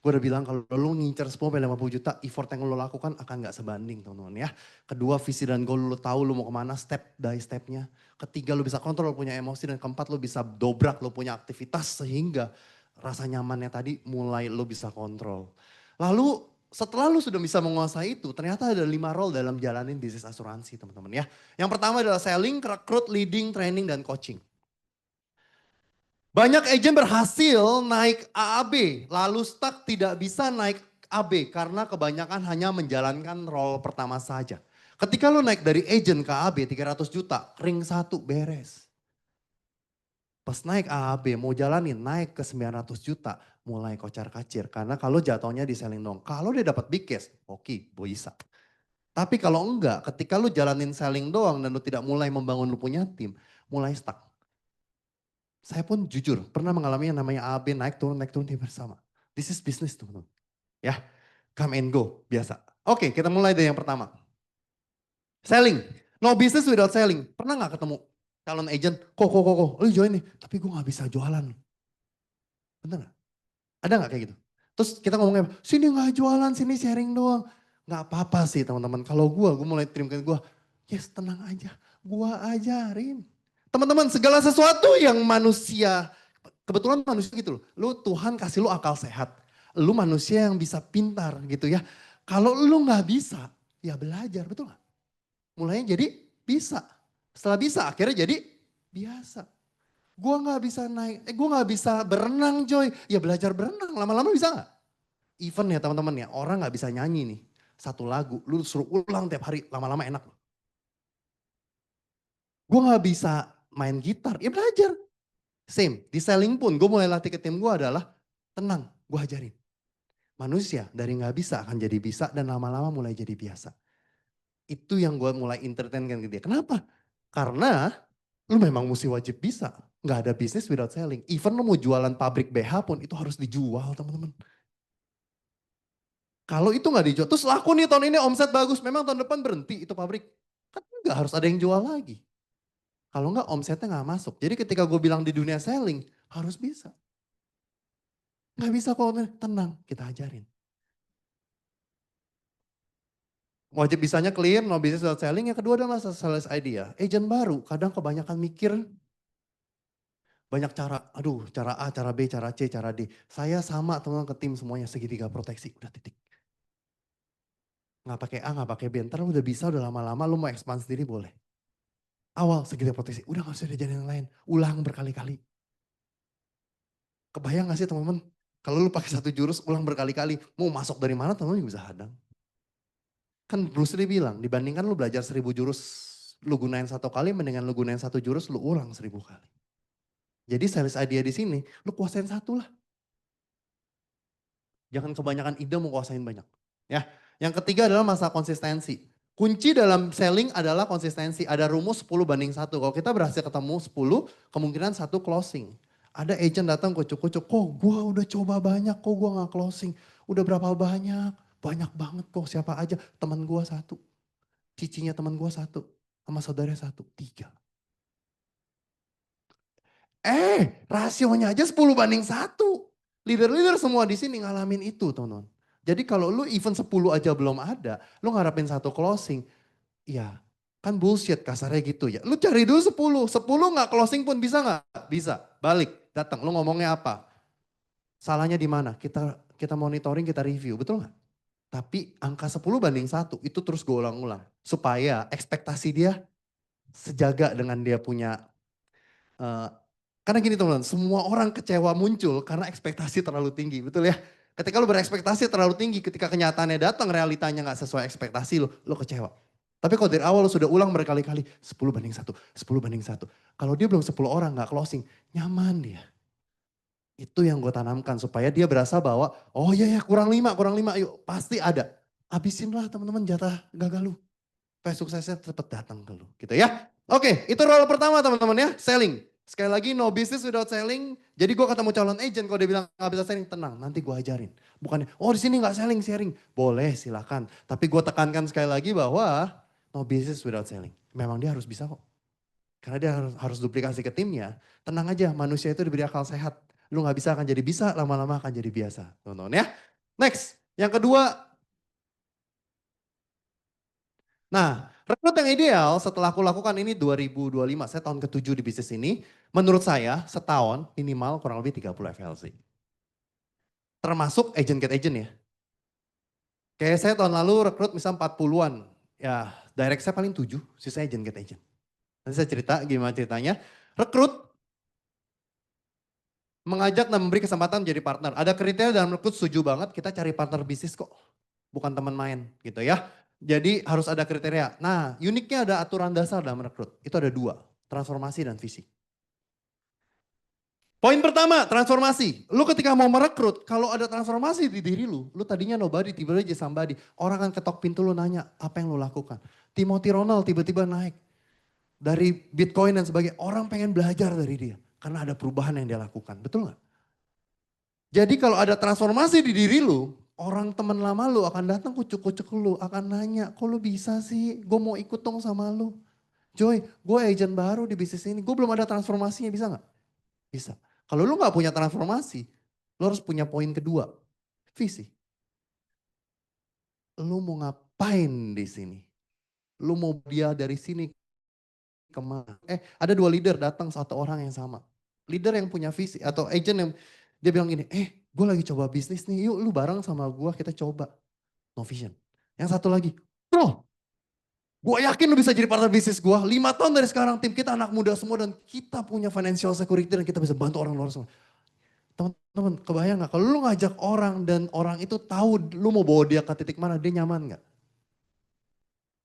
S1: Gue udah bilang kalau lu ngincer 10-50 juta, effort yang lu lakukan akan gak sebanding teman-teman ya. Kedua visi dan goal lu tahu lu mau kemana step by stepnya. Ketiga lu bisa kontrol lu punya emosi dan keempat lu bisa dobrak lu punya aktivitas sehingga rasa nyamannya tadi mulai lu bisa kontrol. Lalu setelah lu sudah bisa menguasai itu ternyata ada 5 role dalam jalanin bisnis asuransi teman-teman ya. Yang pertama adalah selling, recruit, leading, training, dan coaching. Banyak agent berhasil naik AAB, lalu stuck tidak bisa naik AB karena kebanyakan hanya menjalankan role pertama saja. Ketika lu naik dari agent ke AB 300 juta, ring 1 beres. Pas naik AAB mau jalanin naik ke 900 juta, mulai kocar kacir. Karena kalau jatuhnya di selling dong. Kalau dia dapat big cash, oke, bisa. Tapi kalau enggak, ketika lu jalanin selling doang dan lu tidak mulai membangun lu punya tim, mulai stuck. Saya pun jujur pernah mengalami yang namanya AB naik turun bersama. This is business teman-teman. Ya, come and go biasa. Oke, kita mulai dari yang pertama. Selling. No business without selling. Pernah gak ketemu calon agent? Kok, lu join nih. Tapi gue gak bisa jualan. Bener gak? Ada gak kayak gitu? Terus kita ngomongnya, sini gak jualan, sini sharing doang. Gak apa-apa sih teman-teman. Kalau gue mulai terima gue, yes tenang aja. Gue ajarin. Teman-teman segala sesuatu yang manusia, kebetulan manusia gitu loh. Lu Tuhan kasih lu akal sehat. Lu manusia yang bisa pintar gitu ya. Kalau lu gak bisa, ya belajar, betul gak? Mulainya jadi bisa. Setelah bisa akhirnya jadi biasa. Gue gak bisa naik, gue gak bisa berenang Joy. Ya belajar berenang, lama-lama bisa gak? Even ya teman-teman ya, orang gak bisa nyanyi nih. Satu lagu, lu suruh ulang tiap hari, lama-lama enak loh. Gue gak bisa main gitar, ya belajar. Same, di selling pun gue mulai latih ke tim gue adalah tenang, gue ajarin. Manusia dari gak bisa akan jadi bisa dan lama-lama mulai jadi biasa. Itu yang gue mulai entertainkan ke dia. Kenapa? Karena lu memang mesti wajib bisa. Gak ada bisnis without selling. Even lu mau jualan pabrik BH pun itu harus dijual teman-teman. Kalau itu gak dijual, terus laku nih tahun ini omset bagus. Memang tahun depan berhenti itu pabrik. Kan gak harus ada yang jual lagi. Kalau enggak omsetnya nggak masuk. Jadi ketika gue bilang di dunia selling, harus bisa. Nggak bisa kok, tenang, kita ajarin. Wajib bisanya clear, no business without selling. Yang kedua adalah sales idea. Agent baru, kadang kebanyakan mikir banyak cara. Aduh, cara A, cara B, cara C, cara D. Saya sama teman-teman ke tim semuanya segitiga proteksi, udah titik. Nggak pakai A, nggak pakai B. Ntar udah bisa, udah lama-lama lu mau expand sendiri boleh. Awal segitiga proteksi, udah gak usah ada jalan yang lain. Ulang berkali-kali. Kebayang gak sih teman-teman? Kalau lu pakai satu jurus ulang berkali-kali, mau masuk dari mana teman-teman juga bisa hadang. Kan Bruce Lee bilang, dibandingkan lu belajar 1000 jurus, lu gunain satu kali, mendingan lu gunain satu jurus, lu ulang 1000 kali. Jadi sales idea di sini, lu kuasain satu lah. Jangan kebanyakan ide mau kuasain banyak. Ya, yang ketiga adalah masalah konsistensi. Kunci dalam selling adalah konsistensi. Ada rumus 10:1. Kalau kita berhasil ketemu 10, kemungkinan satu closing. Ada agent datang kucuk-kucuk, kok gue udah coba banyak, kok gue gak closing. Udah berapa banyak? Banyak banget kok, siapa aja. Teman gue satu, cicinya teman gue satu, sama saudaranya satu, 3. Rasionya aja 10:1. Leader-leader semua di sini ngalamin itu, teman-teman. Jadi kalau lu event 10 aja belum ada, lu ngarepin satu closing, ya kan bullshit kasarnya gitu ya. Lu cari dulu 10, 10 nggak closing pun bisa nggak? Bisa, balik, datang. Lu ngomongnya apa? Salahnya di mana? Kita monitoring, kita review, betul nggak? Tapi angka 10:1 itu terus gue ulang-ulang. Supaya ekspektasi dia sejaga dengan dia punya eh, karena gini teman-teman, semua orang kecewa muncul karena ekspektasi terlalu tinggi, betul ya? Ketika lu berekspektasi terlalu tinggi, ketika kenyataannya datang realitanya nggak sesuai ekspektasi lu kecewa. Tapi kalau dari awal lu sudah ulang berkali-kali, 10:1, 10:1. Kalau dia belum 10 orang nggak closing, nyaman dia. Itu yang gue tanamkan supaya dia berasa bahwa, oh iya ya kurang 5, yuk pasti ada. Habisin lah teman-teman jatah gagal lu. Supaya suksesnya tetap datang ke lu gitu ya. Oke, itu role pertama teman-teman ya, selling. Sekali lagi no business without selling. Jadi gue ketemu calon agent kalau dia bilang gak bisa selling, tenang nanti gue ajarin. Bukannya, oh di sini gak selling, sharing. Boleh silakan. Tapi gue tekankan sekali lagi bahwa no business without selling. Memang dia harus bisa kok. Karena dia harus duplikasi ke timnya. Tenang aja, manusia itu diberi akal sehat. Lu gak bisa akan jadi bisa, lama-lama akan jadi biasa. Teman-teman ya. Next, yang kedua. Nah, rekrut yang ideal setelah aku lakukan ini 2025, saya tahun ke-7 di bisnis ini. Menurut saya setahun minimal kurang lebih 30 FLC. Termasuk agent get agent ya. Kayak saya tahun lalu rekrut misal 40-an. Ya direct saya paling 7, sisa agent get agent. Nanti saya cerita gimana ceritanya. Rekrut mengajak dan memberi kesempatan menjadi partner. Ada kriteria dalam rekrut, setuju banget kita cari partner bisnis kok. Bukan teman main gitu ya. Jadi harus ada kriteria. Nah uniknya ada aturan dasar dalam rekrut. Itu ada 2, transformasi dan visi. Poin pertama, transformasi. Lu ketika mau merekrut, kalau ada transformasi di diri lu tadinya nobody, tiba-tiba jadi somebody. Orang akan ketok pintu lu nanya, apa yang lu lakukan? Timothy Ronald tiba-tiba naik. Dari Bitcoin dan sebagainya, orang pengen belajar dari dia. Karena ada perubahan yang dia lakukan, betul gak? Jadi kalau ada transformasi di diri lu, orang teman lama lu akan datang kucuk-kucuk lu, akan nanya, kok lu bisa sih? Gue mau ikut dong sama lu. Joy, gue agent baru di bisnis ini, gue belum ada transformasinya, bisa gak? Bisa. Kalau lu gak punya transformasi, lu harus punya poin kedua, visi. Lu mau ngapain di sini? Lu mau dia dari sini kemana? Ada 2 leader datang satu orang yang sama. Leader yang punya visi atau agent yang dia bilang gini, gue lagi coba bisnis nih, yuk lu bareng sama gue kita coba. No vision. Yang satu lagi, bro, gue yakin lu bisa jadi partner bisnis gue. 5 tahun dari sekarang tim kita anak muda semua dan kita punya financial security dan kita bisa bantu orang luar semua. Teman-teman kebayang gak kalau lu ngajak orang dan orang itu tahu lu mau bawa dia ke titik mana, dia nyaman gak?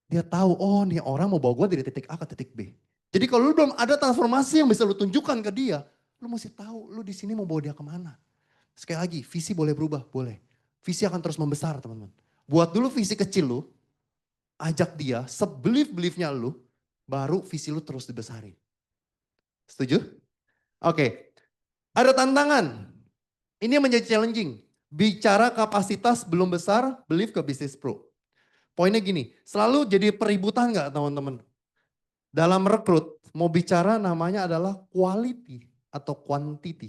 S1: Dia tahu, oh nih orang mau bawa gue dari titik A ke titik B. Jadi kalau lu belum ada transformasi yang bisa lu tunjukkan ke dia, lu mesti tahu lu di sini mau bawa dia kemana. Sekali lagi, visi boleh berubah, boleh. Visi akan terus membesar teman-teman. Buat dulu visi kecil lu, ajak dia, sebelief-beliefnya lu, baru visi lu terus dibesarin. Setuju? Oke, ada tantangan. Ini yang menjadi challenging. Bicara kapasitas belum besar, belief ke bisnis pro. Poinnya gini, selalu jadi peributan nggak teman-teman? Dalam rekrut, mau bicara namanya adalah quality atau quantity.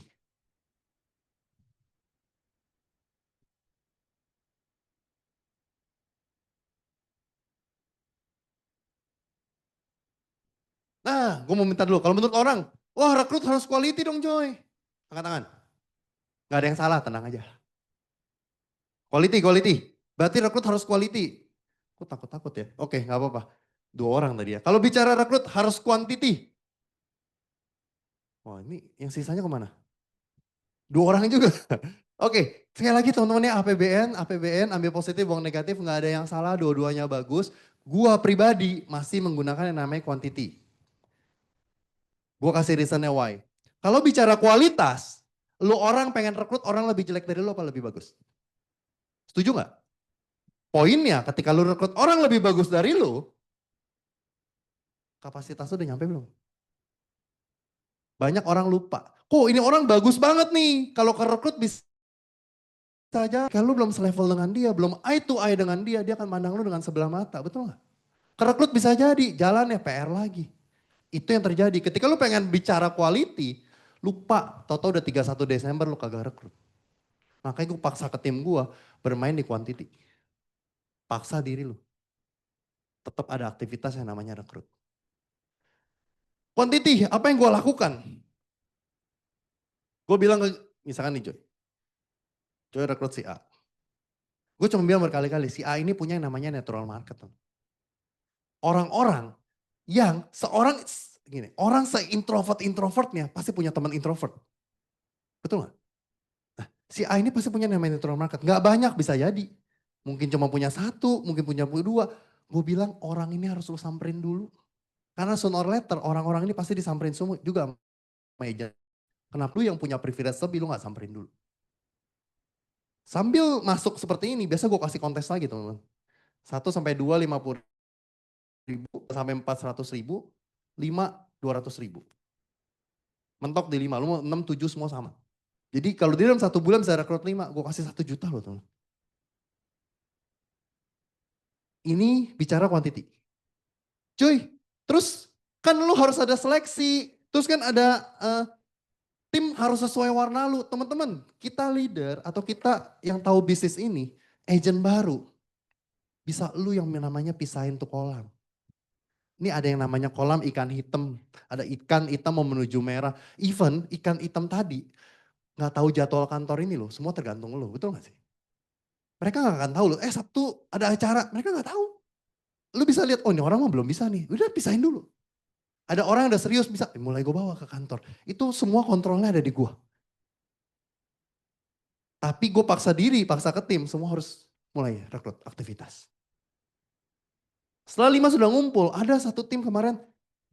S1: Nah, gue mau minta dulu, kalau menurut orang, wah rekrut harus quality dong Joy. Angkat tangan. Gak ada yang salah, tenang aja. Quality, quality. Berarti rekrut harus quality. Kok takut-takut ya? Oke, gak apa-apa. 2 orang tadi ya. Kalau bicara rekrut harus quantity. Wah ini yang sisanya kemana? 2 orang juga. Oke, sekali lagi teman-teman ya APBN, ambil positif, buang negatif, nggak ada yang salah, dua-duanya bagus. Gua pribadi masih menggunakan yang namanya quantity. Gua kasih reasonnya why. Kalau bicara kualitas, lu orang pengen rekrut orang lebih jelek dari lu apa lebih bagus? Setuju nggak? Poinnya ketika lu rekrut orang lebih bagus dari lu, kapasitas lu udah nyampe belum? Banyak orang lupa. Kok ini orang bagus banget nih, kalau ke rekrut bisa aja. Kalau lu belum selevel dengan dia, belum eye to eye dengan dia, dia akan mandang lu dengan sebelah mata, betul nggak? Kerekrut bisa jadi, jalan ya PR lagi. Itu yang terjadi. Ketika lu pengen bicara quality, lupa. Toto udah 31 Desember lu kagak rekrut. Makanya gue paksa ke tim gue bermain di quantity. Paksa diri lu. Tetap ada aktivitas yang namanya rekrut. Quantity, apa yang gue lakukan? Gue bilang ke, misalkan nih Joy. Joy rekrut si A. Gue cuma bilang berkali-kali, si A ini punya yang namanya natural market. Orang-orang yang seorang gini, orang se-introvert-introvertnya pasti punya teman introvert. Betul gak? Nah, si A ini pasti punya namanya natural market. Gak banyak bisa jadi. Mungkin cuma punya satu, mungkin punya dua. Gue bilang orang ini harus lu samperin dulu. Karena sooner or later orang-orang ini pasti disamperin semua juga sama agent. Kenapa lu yang punya privilege lebih lu gak samperin dulu. Sambil masuk seperti ini, biasa gue kasih kontes lagi teman-teman. 1 sampai 2, 50 ribu, sampai 400 ribu, 5, 200 ribu. Mentok di 5, lu mau 6, 7 semua sama. Jadi kalau di dalam 1 bulan bisa rekrut 5, gue kasih 1 juta loh teman. Ini bicara quantity. Cuy, terus kan lu harus ada seleksi, terus kan ada tim harus sesuai warna lu. Teman-teman, kita leader atau kita yang tahu bisnis ini, agent baru, bisa lu yang namanya pisahin tuh kolam. Ini ada yang namanya kolam ikan hitam, ada ikan hitam mau menuju merah. Even ikan hitam tadi, nggak tahu jadwal kantor ini loh, semua tergantung lo, betul gak sih? Mereka nggak akan tahu loh, Sabtu ada acara, mereka nggak tahu. Lu bisa lihat, oh ini orang mah belum bisa nih, udah pisahin dulu. Ada orang yang udah serius bisa, mulai gue bawa ke kantor. Itu semua kontrolnya ada di gue. Tapi gue paksa diri, paksa ke tim, semua harus mulai rekrut aktivitas. Setelah 5 sudah ngumpul, ada satu tim kemarin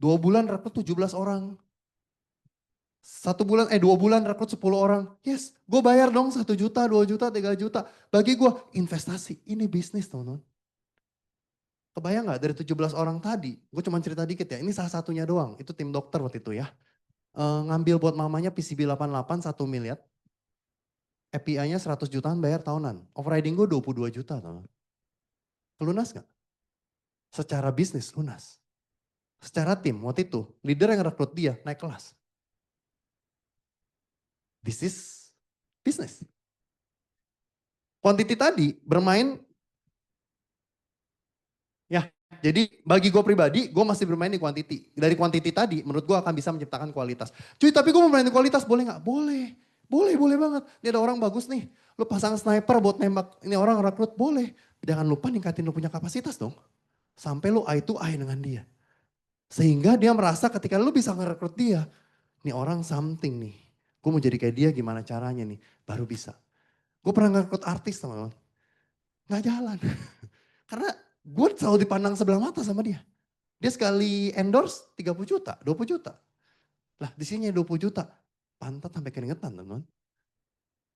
S1: 2 bulan rekrut 17 orang. 2 bulan rekrut 10 orang. Yes, gue bayar dong 1 juta, 2 juta, 3 juta. Bagi gue investasi, ini bisnis teman-teman. Kebayang gak dari 17 orang tadi, gue cuma cerita dikit ya, ini salah satunya doang, itu tim dokter waktu itu ya. Ngambil buat mamanya PCB 88 1 miliar, API-nya 100 jutaan bayar tahunan. Overriding gue 22 juta teman. Lunas gak? Secara bisnis lunas. Secara tim waktu itu, leader yang rekrut dia naik kelas. This is business. Quantity tadi bermain, ya jadi bagi gue pribadi, gue masih bermain di quantity. Dari quantity tadi menurut gue akan bisa menciptakan kualitas. Cuy tapi gue mau main di kualitas boleh gak? Boleh. Boleh banget. Ini ada orang bagus nih. Lu pasang sniper buat nembak, ini orang rekrut boleh. Jangan lupa ningkatin lu punya kapasitas dong. Sampai lu eye to eye dengan dia. Sehingga dia merasa ketika lu bisa ngerekrut dia, nih orang something nih. Gue mau jadi kayak dia gimana caranya nih, baru bisa. Gue pernah ngerekrut artis teman-teman. Gak jalan. Karena gue selalu dipandang sebelah mata sama dia. Dia sekali endorse 30 juta, 20 juta. Lah di sini 20 juta, pantat sampai keringetan teman-teman.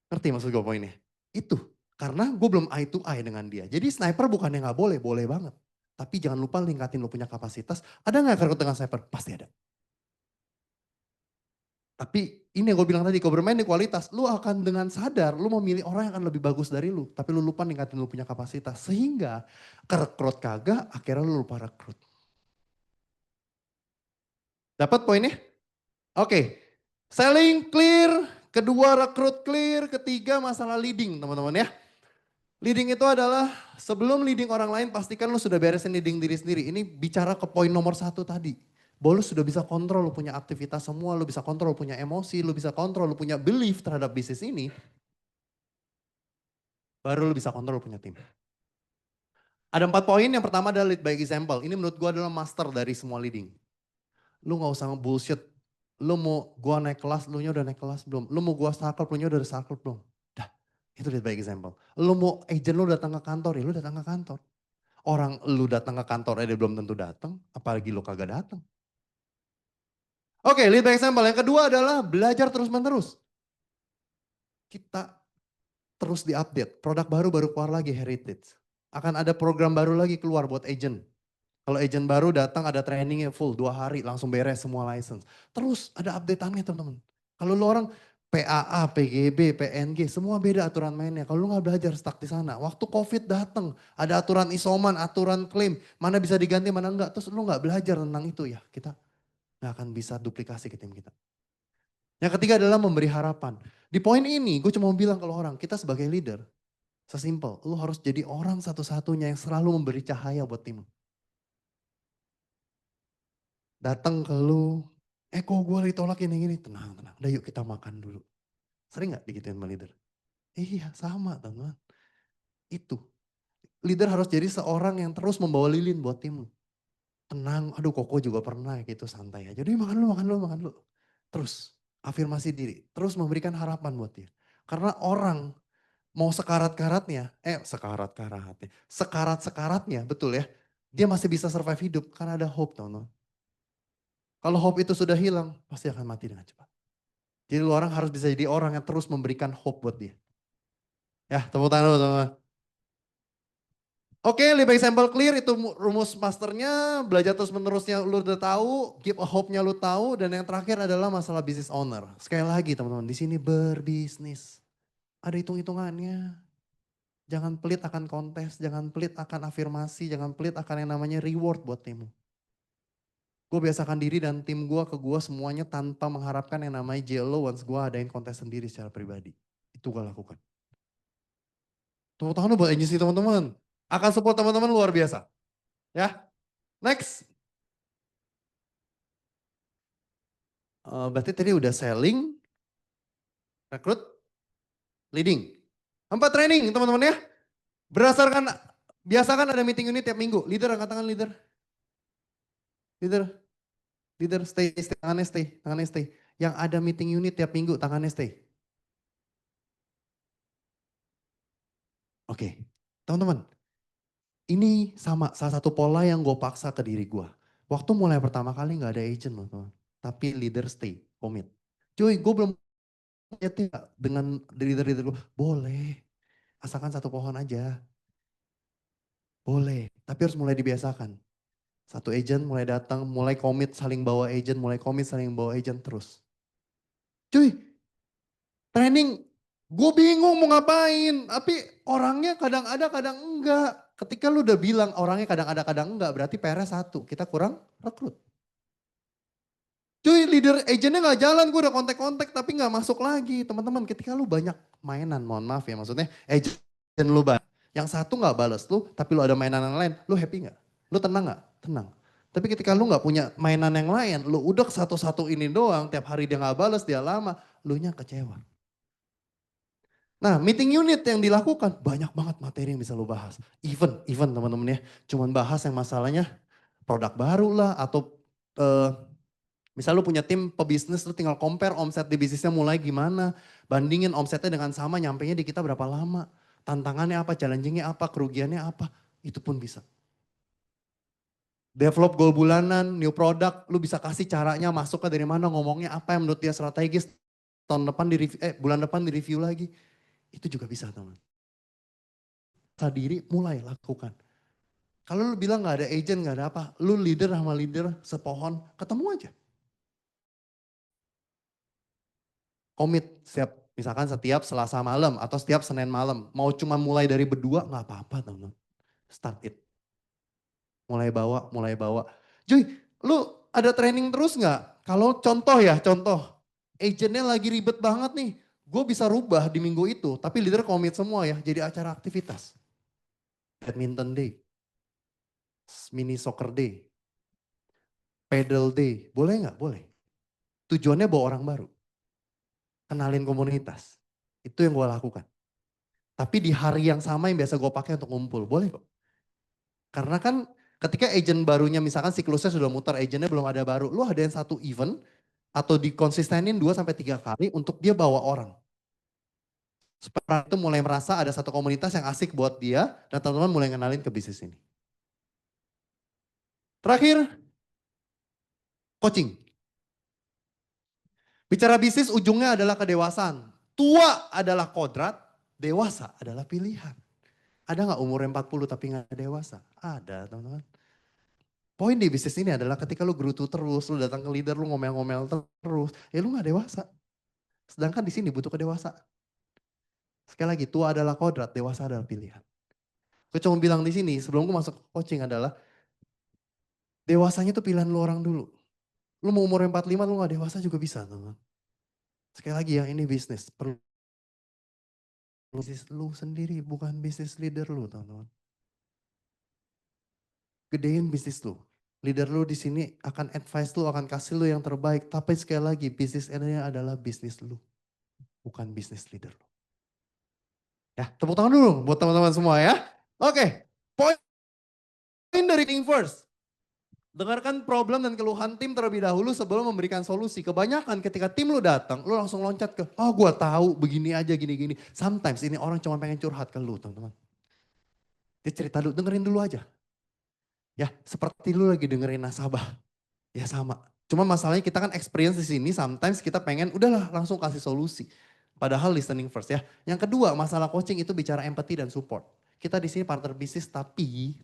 S1: Ngerti maksud gue poinnya? Itu, karena gue belum eye to eye dengan dia. Jadi sniper bukannya gak boleh, boleh banget. Tapi jangan lupa ningkatin lo punya kapasitas. Ada gak rekrut dengan sniper? Pasti ada. Tapi ini yang gue bilang tadi, kalau bermain di kualitas, lu akan dengan sadar, lu memilih orang yang akan lebih bagus dari lu. Tapi lu lupa ningkatin lu punya kapasitas. Sehingga kerekrut kagak, akhirnya lu lupa rekrut. Dapat poinnya? Oke. Selling clear, kedua rekrut clear, ketiga masalah leading teman-teman ya. Leading itu adalah sebelum leading orang lain pastikan lu sudah beresin leading diri sendiri. Ini bicara ke poin nomor 1 tadi. Bahwa lu sudah bisa kontrol lu punya aktivitas semua, lu bisa kontrol lu punya emosi, lu bisa kontrol lu punya belief terhadap bisnis ini. Baru lu bisa kontrol lu punya tim. Ada 4 poin, yang pertama adalah lead by example. Ini menurut gua adalah master dari semua leading. Lu gak usah nge-bullshit. Lu mau gua naik kelas, lu nya udah naik kelas belum? Lu mau gua circle, lu nya udah circle belum? Dah. Itu lead by example. Lu mau agent lu datang ke kantor, ya lu datang ke kantor. Orang lu datang ke kantor dia belum tentu datang, apalagi lu kagak datang. Oke, lead by example. Yang kedua adalah belajar terus menerus. Kita terus diupdate. Produk baru keluar lagi, heritage. Akan ada program baru lagi keluar buat agent. Kalau agent baru datang ada trainingnya full 2 hari langsung beres semua license. Terus ada update-annya teman-teman. Kalau lu orang PAA, PGB, PNG semua beda aturan mainnya. Kalau lu nggak belajar stuck di sana. Waktu COVID datang ada aturan isoman, aturan klaim. Mana bisa diganti, mana enggak. Terus lu nggak belajar tentang itu ya. Kita nggak akan bisa duplikasi ke tim kita. Yang ketiga adalah memberi harapan. Di poin ini gue cuma mau bilang kalau orang, kita sebagai leader, sesimpel, lu harus jadi orang satu-satunya yang selalu memberi cahaya buat tim. Datang ke lu, kok gue ditolak ini, tenang. Udah yuk kita makan dulu. Sering gak digituin sama leader? Iya sama teman. Itu. Leader harus jadi seorang yang terus membawa lilin buat tim lu. Tenang, aduh Koko juga pernah gitu santai aja. Jadi makan lu. Terus afirmasi diri, terus memberikan harapan buat dia. Karena orang mau sekarat-sekaratnya, betul ya. Dia masih bisa survive hidup karena ada hope teman-teman. Kalau hope itu sudah hilang, pasti akan mati dengan cepat. Jadi lu orang harus bisa jadi orang yang terus memberikan hope buat dia. Ya, tepuk tangan dulu teman-teman. Oke, lead by example clear itu rumus masternya, belajar terus menerusnya lu udah tahu, keep a hope-nya lu tahu, dan yang terakhir adalah masalah business owner. Sekali lagi teman-teman, di sini berbisnis. Ada hitung-hitungannya. Jangan pelit akan kontes, jangan pelit akan afirmasi, jangan pelit akan yang namanya reward buat timmu. Gue biasakan diri dan tim gue ke gue semuanya tanpa mengharapkan yang namanya JLO once gue adain kontes sendiri secara pribadi. Itu gue lakukan. Tepuk tangan buat agency teman-teman. Akan support teman-teman luar biasa. Ya, next. Berarti tadi udah selling, rekrut, leading. 4 training teman-teman ya. Berdasarkan, biasakan ada meeting unit tiap minggu. Leader angkat tangan leader. Leader stay, tangannya stay. Yang ada meeting unit tiap minggu, tangannya stay. Oke, teman-teman. Ini sama, salah satu pola yang gue paksa ke diri gue. Waktu mulai pertama kali gak ada agent loh teman. Tapi leader stay, commit. Cuy, gue belum nyetir dengan leader-leader gue. Boleh, asalkan satu pohon aja. Boleh, tapi harus mulai dibiasakan. Satu agent mulai datang, mulai komit saling bawa agent, terus. Cuy, training, gue bingung mau ngapain. Tapi orangnya kadang ada, kadang enggak. Ketika lu udah bilang orangnya kadang ada, kadang enggak, berarti PR-nya satu. Kita kurang rekrut. Cuy, leader agentnya gak jalan, gue udah kontak-kontak tapi gak masuk lagi. Teman-teman, ketika lu banyak mainan, mohon maaf ya, maksudnya agent lu banyak. Yang satu gak bales lu, tapi lu ada mainan yang lain, lu happy gak? Lu tenang gak? Tenang. Tapi ketika lu gak punya mainan yang lain, lu udah satu-satu ini doang, tiap hari dia gak bales, dia lama, lu nya kecewa. Nah, meeting unit yang dilakukan, banyak banget materi yang bisa lu bahas. Even teman-teman ya, cuman bahas yang masalahnya produk baru lah, atau misal lu punya tim pebisnis, lu tinggal compare omset di bisnisnya mulai gimana. Bandingin omsetnya dengan sama, nyampenya di kita berapa lama. Tantangannya apa, challengingnya apa, kerugiannya apa. Itu pun bisa. Develop goal bulanan, new product, lu bisa kasih caranya, masuknya dari mana, ngomongnya apa yang menurut dia strategis. Bulan depan di review lagi. Itu juga bisa teman. Sadiri mulai lakukan. Kalau lu bilang gak ada agent, gak ada apa. Lu leader sama leader sepohon, ketemu aja. Komit misalkan setiap Selasa malam atau setiap Senin malam. Mau cuma mulai dari berdua nggak apa-apa teman. Start it. Mulai bawa. Cuy, lu ada training terus nggak? Kalau contoh. Agentnya lagi ribet banget nih. Gue bisa rubah di minggu itu, tapi leader komit semua ya. Jadi acara aktivitas. Badminton day. Mini soccer day. Paddle day. Boleh nggak? Boleh. Tujuannya bawa orang baru. Kenalin komunitas. Itu yang gue lakukan. Tapi di hari yang sama yang biasa gue pakai untuk ngumpul, boleh kok. Karena kan ketika agent barunya misalkan siklusnya sudah muter, agentnya belum ada baru, lu ada yang satu event atau dikonsistenin 2-3 kali untuk dia bawa orang. Supaya itu mulai merasa ada satu komunitas yang asik buat dia dan teman-teman mulai kenalin ke bisnis ini. Terakhir, coaching. Bicara bisnis ujungnya adalah kedewasaan. Tua adalah kodrat, dewasa adalah pilihan. Ada nggak umur 40 tapi nggak dewasa? Ada teman-teman. Poin di bisnis ini adalah ketika lu gerutu terus, lu datang ke leader, lu ngomel-ngomel terus, ya lu nggak dewasa. Sedangkan di sini butuh kedewasaan. Sekali lagi, tua adalah kodrat, dewasa adalah pilihan. Gue cuma bilang di sini, sebelum gue masuk coaching adalah, dewasanya tuh pilihan lu orang dulu. Lu mau umur 45, lu gak dewasa juga bisa teman. Sekali lagi ya, ini bisnis. Perlu bisnis lu sendiri, bukan bisnis leader lu teman-teman. Gedein bisnis lu. Leader lu di sini akan advice lu, akan kasih lu yang terbaik. Tapi sekali lagi, bisnis ini adalah bisnis lu. Bukan bisnis leader lu. Ya, tepuk tangan dulu buat teman-teman semua ya. Oke, poin dari think first. Dengarkan problem dan keluhan tim terlebih dahulu sebelum memberikan solusi. Kebanyakan ketika tim lu datang, lu langsung loncat ke, oh gua tahu begini aja gini-gini. Sometimes ini orang cuma pengen curhat ke lu teman-teman. Dia cerita dulu, dengerin dulu aja. Ya seperti lu lagi dengerin nasabah. Ya sama. Cuma masalahnya kita kan experience di sini, sometimes kita pengen udahlah langsung kasih solusi. Padahal listening first ya. Yang kedua masalah coaching itu bicara empathy dan support. Kita di sini partner bisnis tapi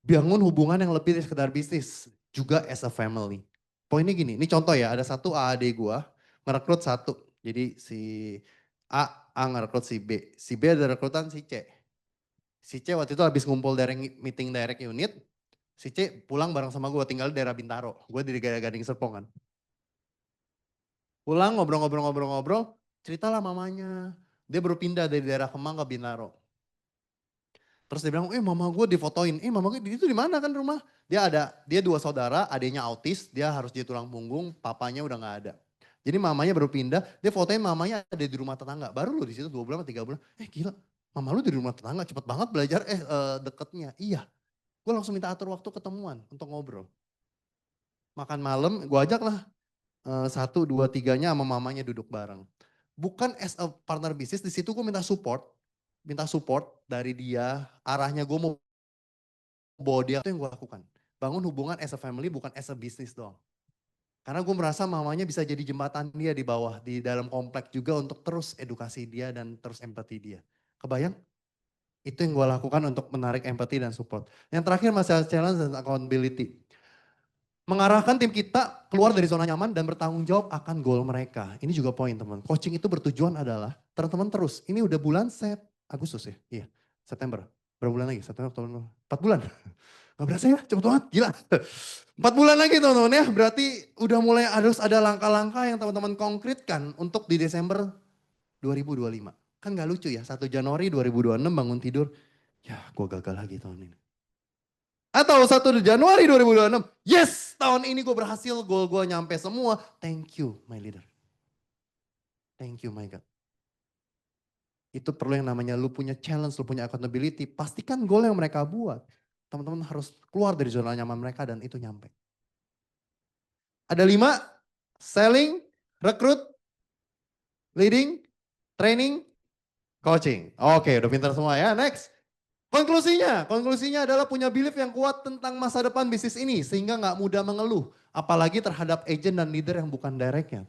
S1: bangun hubungan yang lebih dari sekedar bisnis. Juga as a family. Poinnya gini, ini contoh ya, ada satu AAD gua ngerekrut satu. Jadi si A ngerekrut si B. Si B ada rekrutan si C. Si C waktu itu habis ngumpul meeting direct unit. Si C pulang bareng sama gua, tinggal di daerah Bintaro. Gue di daerah Gading Serpong kan. Pulang ngobrol-ngobrol, ceritalah mamanya. Dia baru pindah dari daerah Kemang ke Bintaro. Terus dia bilang, mama gue difotoin. Mama gue itu di mana kan rumah? Dia dua saudara, adiknya autis, dia harus jadi tulang punggung, papanya udah gak ada. Jadi mamanya baru pindah, dia fotoin mamanya ada di rumah tetangga. Baru loh di situ 2 bulan atau 3 bulan. Gila, mama lu di rumah tetangga cepet banget belajar, deketnya. Iya, gue langsung minta atur waktu ketemuan untuk ngobrol. Makan malam, gue ajak lah 1, 2, 3-nya sama mamanya duduk bareng. Bukan as a partner bisnis, di situ gue minta support dari dia, arahnya gue mau bawa dia, itu yang gue lakukan. Bangun hubungan as a family bukan as a business doang. Karena gue merasa mamanya bisa jadi jembatan dia di bawah, di dalam komplek juga untuk terus edukasi dia dan terus empati dia. Kebayang? Itu yang gue lakukan untuk menarik empati dan support. Yang terakhir masalah challenge dan accountability. Mengarahkan tim kita keluar dari zona nyaman dan bertanggung jawab akan goal mereka. Ini juga poin teman. Coaching itu bertujuan adalah teman-teman terus. Ini udah bulan Agustus ya? Iya, September. Berapa bulan lagi? September, Oktober, 4 bulan. Gak berasa ya, cepet banget, gila. 4 bulan lagi teman-teman ya, berarti udah mulai harus ada langkah-langkah yang teman-teman konkretkan untuk di Desember 2025. Kan gak lucu ya, 1 Januari 2026 bangun tidur, ya gue gagal lagi tahun ini. Atau 1 Januari 2026, yes tahun ini gue berhasil, goal gue nyampe semua. Thank you my leader. Thank you my God. Itu perlu yang namanya lu punya challenge, lu punya accountability. Pastikan goal yang mereka buat. Teman-teman harus keluar dari zona nyaman mereka dan itu nyampe. Ada 5, selling, recruit, leading, training, coaching. Oke udah pintar semua ya, next. Konklusinya adalah punya belief yang kuat tentang masa depan bisnis ini sehingga nggak mudah mengeluh. Apalagi terhadap agent dan leader yang bukan directnya.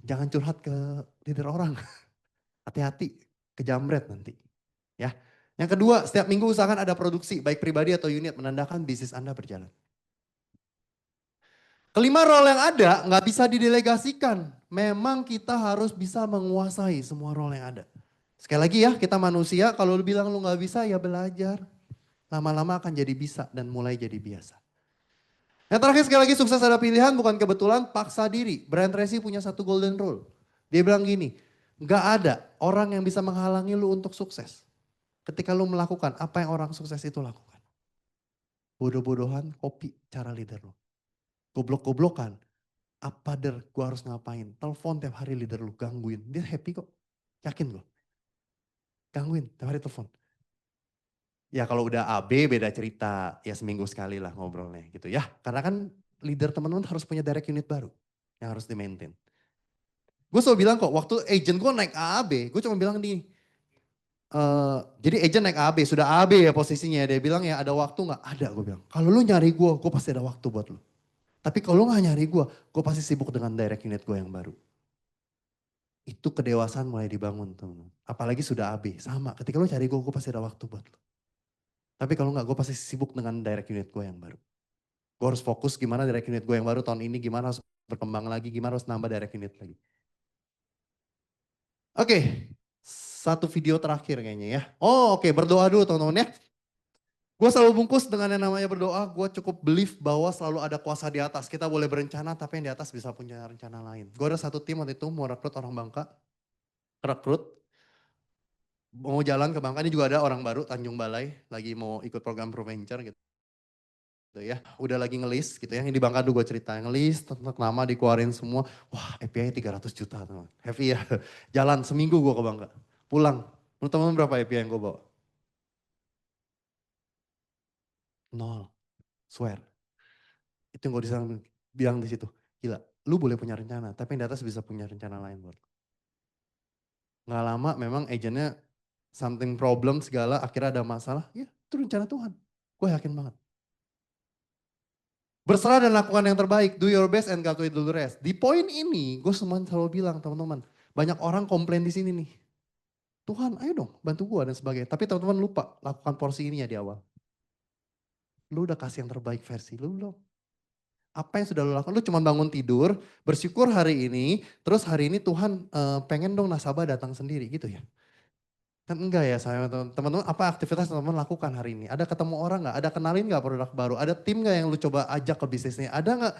S1: Jangan curhat ke leader orang. Hati-hati, kejamret nanti. Ya. Yang kedua, setiap minggu usahakan ada produksi baik pribadi atau unit menandakan bisnis Anda berjalan. Kelima, role yang ada nggak bisa didelegasikan. Memang kita harus bisa menguasai semua role yang ada. Sekali lagi ya, kita manusia, kalau lu bilang lu nggak bisa ya belajar. Lama-lama akan jadi bisa dan mulai jadi biasa. Yang terakhir sekali lagi, sukses ada pilihan bukan kebetulan, paksa diri. Brian Tracy punya satu golden rule. Dia bilang gini, nggak ada orang yang bisa menghalangi lu untuk sukses. Ketika lu melakukan apa yang orang sukses itu lakukan. Bodoh-bodohan, copy cara leader lu. Goblok-goblokan, apa gue harus ngapain. Telepon tiap hari leader lu, gangguin. Dia happy kok, yakin gue. Gangguin, tiap hari telepon. Ya kalau udah AB beda cerita, ya seminggu sekali lah ngobrolnya gitu ya. Karena kan leader teman-teman harus punya direct unit baru yang harus di-maintain. Gue selalu bilang kok, waktu agent gue naik AAB, gue cuma bilang nih, jadi agent naik AB, sudah AB ya posisinya. Dia bilang ya ada waktu nggak? Ada, gue bilang. Kalau lu nyari gue pasti ada waktu buat lu. Tapi kalau lu nggak nyari gue pasti sibuk dengan direct unit gue yang baru. Itu kedewasaan mulai dibangun teman-teman. Apalagi sudah AB, sama. Ketika lu cari gue pasti ada waktu buat lu. Tapi kalau nggak, gue pasti sibuk dengan direct unit gue yang baru. Gue harus fokus gimana direct unit gue yang baru tahun ini, gimana harus berkembang lagi, gimana harus nambah direct unit lagi. Oke, satu video terakhir kayaknya ya. Oh oke, berdoa dulu teman-teman ya. Gue selalu bungkus dengan yang namanya berdoa, gue cukup believe bahwa selalu ada kuasa di atas. Kita boleh berencana tapi yang di atas bisa punya rencana lain. Gue ada satu tim waktu itu mau rekrut orang Bangka. Rekrut, mau jalan ke Bangka, ini juga ada orang baru Tanjung Balai. Lagi mau ikut program ProVenture gitu ya. Udah lagi ngelis gitu ya, yang di Bangka dulu gue cerita. Ngelis, tentang nama dikeluarin semua. Wah API 300 juta teman. Heavy ya. Jalan seminggu gue ke Bangka. Pulang, menurut teman berapa API yang gue bawa? 0, swear. Itu yang gue bilang di situ. Gila, lu boleh punya rencana, tapi yang di atas bisa punya rencana lain buat lu. Nggak lama memang agentnya something problem segala, akhirnya ada masalah. Ya itu rencana Tuhan. Gue yakin banget. Berserah dan lakukan yang terbaik. Do your best and God will do the rest. Di poin ini, gue selalu bilang teman-teman. Banyak orang komplain di sini nih. Tuhan ayo dong bantu gue dan sebagainya. Tapi teman-teman lupa lakukan porsi ini ya di awal. Lu udah kasih yang terbaik versi lu belum? Apa yang sudah lo lakukan? Lu cuma bangun tidur, bersyukur hari ini, terus hari ini Tuhan pengen dong nasabah datang sendiri gitu ya. Kan enggak ya saya teman-teman, apa aktivitas teman-teman lakukan hari ini? Ada ketemu orang nggak? Ada kenalin nggak produk baru? Ada tim nggak yang lu coba ajak ke bisnisnya? Ada nggak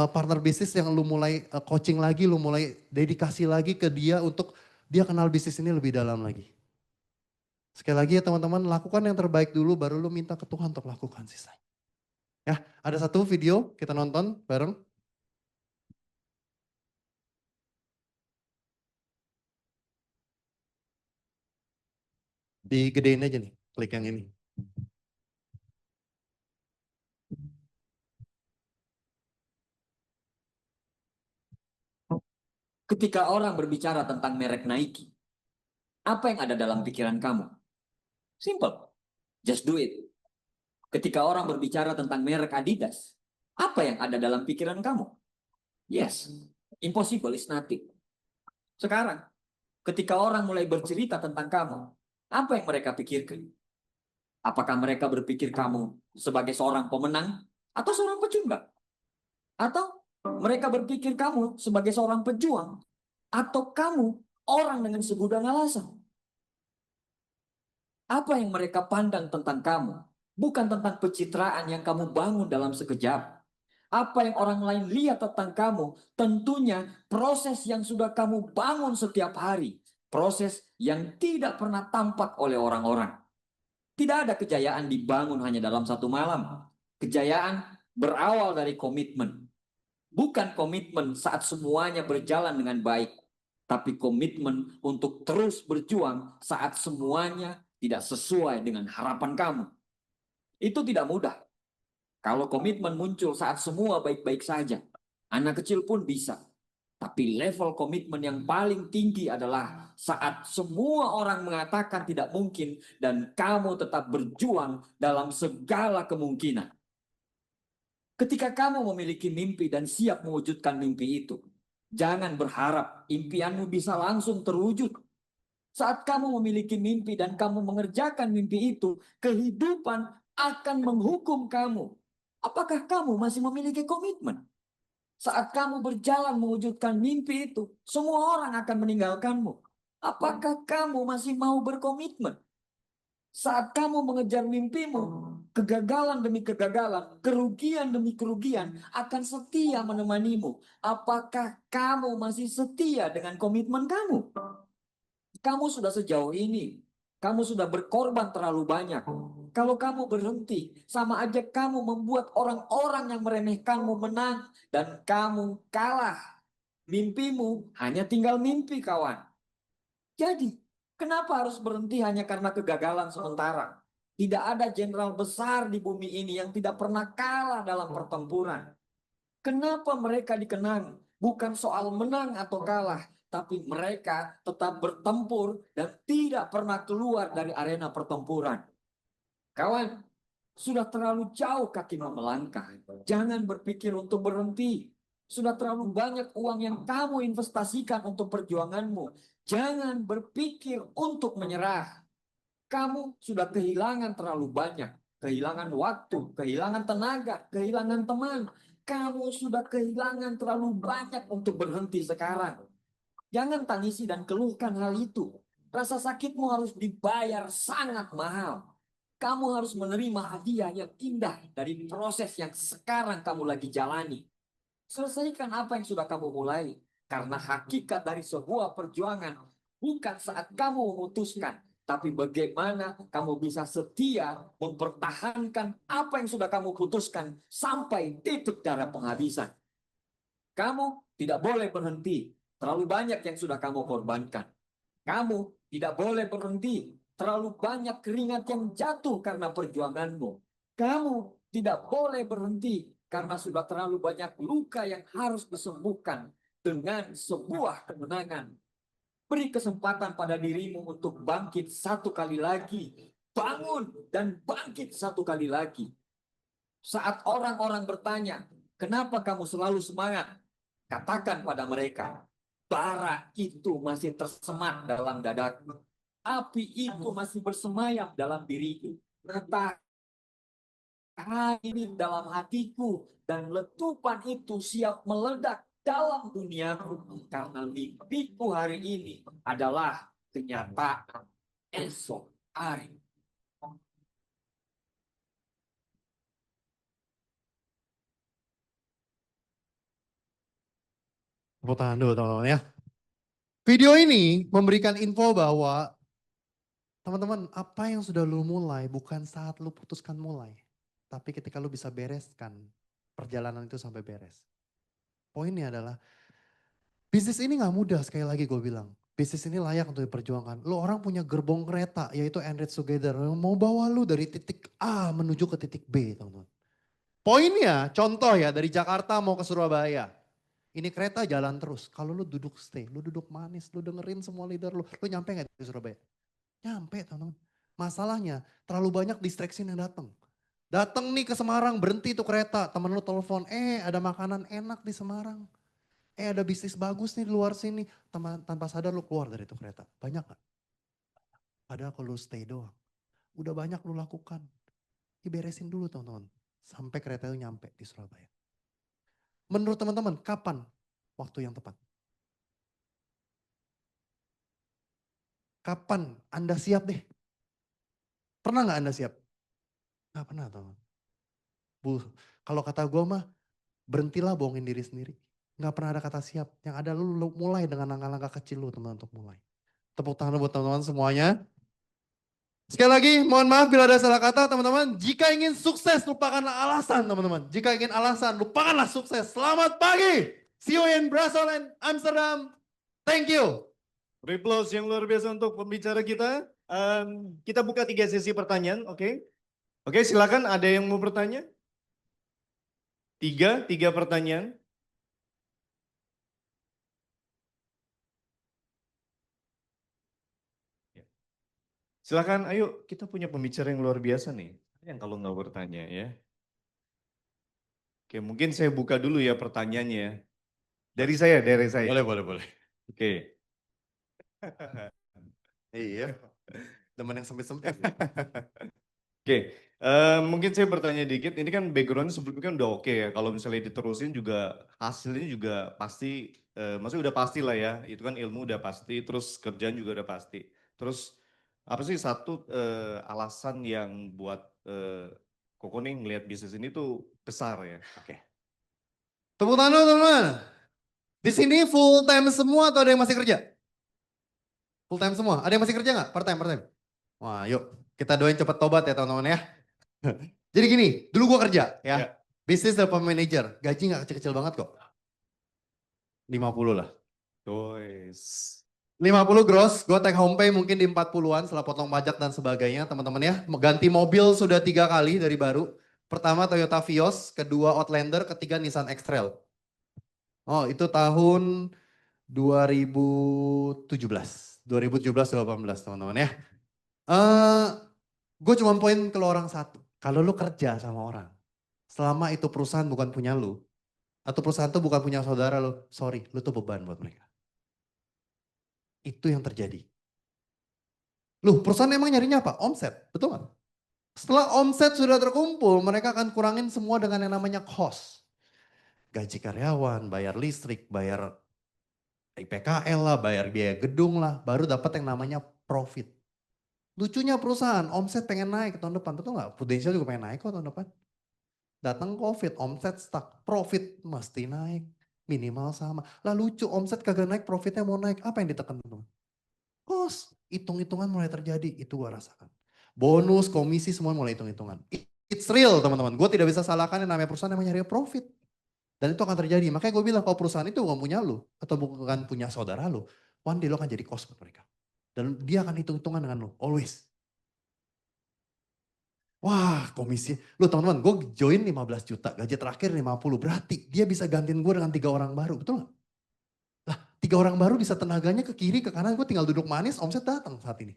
S1: partner bisnis yang lu mulai coaching lagi, lu mulai dedikasi lagi ke dia untuk dia kenal bisnis ini lebih dalam lagi? Sekali lagi ya teman-teman, lakukan yang terbaik dulu baru lu minta ke Tuhan untuk lakukan sisanya. Ya, ada satu video kita nonton bareng. Digedein aja nih, klik yang ini.
S3: Ketika orang berbicara tentang merek Nike, apa yang ada dalam pikiran kamu? Simple, just do it. Ketika orang berbicara tentang merek Adidas, apa yang ada dalam pikiran kamu? Yes, impossible is nothing. Sekarang, ketika orang mulai bercerita tentang kamu, apa yang mereka pikirkan? Apakah mereka berpikir kamu sebagai seorang pemenang atau seorang pecundang? Atau mereka berpikir kamu sebagai seorang pejuang? Atau kamu orang dengan segudang alasan? Apa yang mereka pandang tentang kamu? Bukan tentang pencitraan yang kamu bangun dalam sekejap. Apa yang orang lain lihat tentang kamu? Tentunya proses yang sudah kamu bangun setiap hari. Proses yang tidak pernah tampak oleh orang-orang. Tidak ada kejayaan dibangun hanya dalam satu malam. Kejayaan berawal dari komitmen. Bukan komitmen saat semuanya berjalan dengan baik. Tapi komitmen untuk terus berjuang saat semuanya tidak sesuai dengan harapan kamu. Itu tidak mudah. Kalau komitmen muncul saat semua baik-baik saja, anak kecil pun bisa. Tapi level komitmen yang paling tinggi adalah saat semua orang mengatakan tidak mungkin dan kamu tetap berjuang dalam segala kemungkinan. Ketika kamu memiliki mimpi dan siap mewujudkan mimpi itu, jangan berharap impianmu bisa langsung terwujud. Saat kamu memiliki mimpi dan kamu mengerjakan mimpi itu, kehidupan akan menghukum kamu. Apakah kamu masih memiliki komitmen? Saat kamu berjalan mewujudkan mimpi itu, semua orang akan meninggalkanmu. Apakah kamu masih mau berkomitmen? Saat kamu mengejar mimpimu, kegagalan demi kegagalan, kerugian demi kerugian akan setia menemanimu. Apakah kamu masih setia dengan komitmen kamu? Kamu sudah sejauh ini. Kamu sudah berkorban terlalu banyak. Kalau kamu berhenti, sama aja kamu membuat orang-orang yang meremehkanmu menang dan kamu kalah. Mimpimu hanya tinggal mimpi, kawan. Jadi, kenapa harus berhenti hanya karena kegagalan sementara? Tidak ada jenderal besar di bumi ini yang tidak pernah kalah dalam pertempuran. Kenapa mereka dikenang? Bukan soal menang atau kalah, tapi mereka tetap bertempur dan tidak pernah keluar dari arena pertempuran. Kawan, sudah terlalu jauh kakimu melangkah. Jangan berpikir untuk berhenti. Sudah terlalu banyak uang yang kamu investasikan untuk perjuanganmu. Jangan berpikir untuk menyerah. Kamu sudah kehilangan terlalu banyak. Kehilangan waktu, kehilangan tenaga, kehilangan teman. Kamu sudah kehilangan terlalu banyak untuk berhenti sekarang. Jangan tangisi dan keluhkan hal itu. Rasa sakitmu harus dibayar sangat mahal. Kamu harus menerima hadiah yang indah dari proses yang sekarang kamu lagi jalani. Selesaikan apa yang sudah kamu mulai. Karena hakikat dari sebuah perjuangan bukan saat kamu memutuskan, tapi bagaimana kamu bisa setia mempertahankan apa yang sudah kamu putuskan sampai titik darah penghabisan. Kamu tidak boleh berhenti. Terlalu banyak yang sudah kamu korbankan. Kamu tidak boleh berhenti. Terlalu banyak keringat yang jatuh karena perjuanganmu. Kamu tidak boleh berhenti karena sudah terlalu banyak luka yang harus disembuhkan dengan sebuah kemenangan. Beri kesempatan pada dirimu untuk bangkit satu kali lagi. Bangun dan bangkit satu kali lagi. Saat orang-orang bertanya, kenapa kamu selalu semangat? Katakan pada mereka, bara itu masih tersemat dalam dadaku. Api itu masih bersemayam dalam diriku. Matahari ini dalam hatiku. Dan letupan itu siap meledak dalam duniaku. Karena mimpiku hari ini adalah kenyataan esok hari.
S1: Tepuk tangan dulu teman-teman ya. Video ini memberikan info bahwa teman-teman, apa yang sudah lu mulai bukan saat lu putuskan mulai. Tapi ketika lu bisa bereskan perjalanan itu sampai beres. Poinnya adalah, bisnis ini gak mudah sekali lagi gue bilang. Bisnis ini layak untuk diperjuangkan. Lu orang punya gerbong kereta yaitu Enrich Together. Mau bawa lu dari titik A menuju ke titik B teman-teman. Poinnya, contoh ya dari Jakarta mau ke Surabaya. Ini kereta jalan terus. Kalau lu duduk stay, lu duduk manis, lu dengerin semua leader lu nyampe gak di Surabaya? Nyampe teman-teman. Masalahnya terlalu banyak distraction yang datang. Datang nih ke Semarang, berhenti tuh kereta. Temen lu telepon, ada makanan enak di Semarang. Ada bisnis bagus nih di luar sini. Tanpa sadar lu keluar dari itu kereta. Banyak gak? Padahal kalau lu stay doang. Udah banyak lu lakukan. Diberesin dulu teman-teman. Sampai kereta itu nyampe di Surabaya. Menurut teman-teman, kapan waktu yang tepat? Kapan Anda siap deh? Pernah gak Anda siap? Gak pernah teman. Kalau kata gue mah, berhentilah bohongin diri sendiri. Gak pernah ada kata siap. Yang ada lu mulai dengan langkah-langkah kecil lu teman untuk mulai. Tepuk tangan buat teman-teman semuanya. Sekali lagi, mohon maaf bila ada salah kata teman-teman. Jika ingin sukses, lupakanlah alasan teman-teman. Jika ingin alasan, lupakanlah sukses. Selamat pagi. See you in Brussels and Amsterdam. Thank you.
S4: Applause yang luar biasa untuk pembicara kita. Kita buka 3 sesi pertanyaan, oke? Oke, silakan ada yang mau bertanya? 3 pertanyaan. Silakan, ayo kita punya pembicara yang luar biasa nih. Yang kalau nggak bertanya ya. Oke, mungkin saya buka dulu ya pertanyaannya. Dari saya.
S1: Boleh.
S4: Oke.
S1: Iya, teman yang sempit-sempit.
S4: Oke, mungkin saya bertanya dikit, ini kan background sebelumnya kan udah oke ya, kalau misalnya diterusin juga hasilnya juga pasti, maksudnya udah pasti lah ya, itu kan ilmu udah pasti, terus kerjaan juga udah pasti. Terus apa sih satu alasan yang buat Koko nih ngelihat bisnis ini tuh besar ya? Oke.
S1: Tepuk tangan dulu teman-teman. Di sini full time semua atau ada yang masih kerja? Full time semua. Ada yang masih kerja nggak? Part time. Wah, yuk kita doain cepat tobat ya teman-teman ya. Jadi gini, dulu gue kerja ya. Business development manager, gaji nggak kecil-kecil banget kok. 50 lah. 50 gross, gue take home pay mungkin di 40-an setelah potong pajak dan sebagainya teman-teman ya. Ganti mobil sudah 3 kali dari baru. Pertama Toyota Vios, kedua Outlander, ketiga Nissan X-Trail. Oh itu tahun 2017, 2018 teman-teman ya. Gue cuma poin ke lo orang satu. Kalau lu kerja sama orang, selama itu perusahaan bukan punya lu, atau perusahaan itu bukan punya saudara lu, sorry, lu tuh beban buat mereka. Itu yang terjadi. Loh, perusahaan emang nyarinya apa? Omset, betul nggak? Setelah omset sudah terkumpul, mereka akan kurangin semua dengan yang namanya cost. Gaji karyawan, bayar listrik, bayar IPKL lah, bayar biaya gedung lah, baru dapat yang namanya profit. Lucunya perusahaan, omset pengen naik tahun depan, betul nggak? Prudential juga pengen naik kok tahun depan. Datang COVID, omset stuck, profit mesti naik, minimal sama. Lah lucu, omset kagak naik, profitnya mau naik, apa yang ditekan teman? Cost, hitung-hitungan mulai terjadi, itu gua rasakan. Bonus, komisi, semua mulai hitung-hitungan. It's real teman-teman, gue tidak bisa salahkan yang namanya perusahaan yang nyari profit. Dan itu akan terjadi, makanya gue bilang kalau perusahaan itu bukan punya lu, atau bukan punya saudara lu, one day lo akan jadi cost buat mereka. Dan dia akan hitung-hitungan dengan lu, always. Wah komisi, lu teman-teman gue join 15 juta, gaji terakhir 50, berarti dia bisa gantiin gue dengan 3 orang baru, betul gak? Lah 3 orang baru bisa tenaganya ke kiri, ke kanan, gue tinggal duduk manis, omset datang saat ini.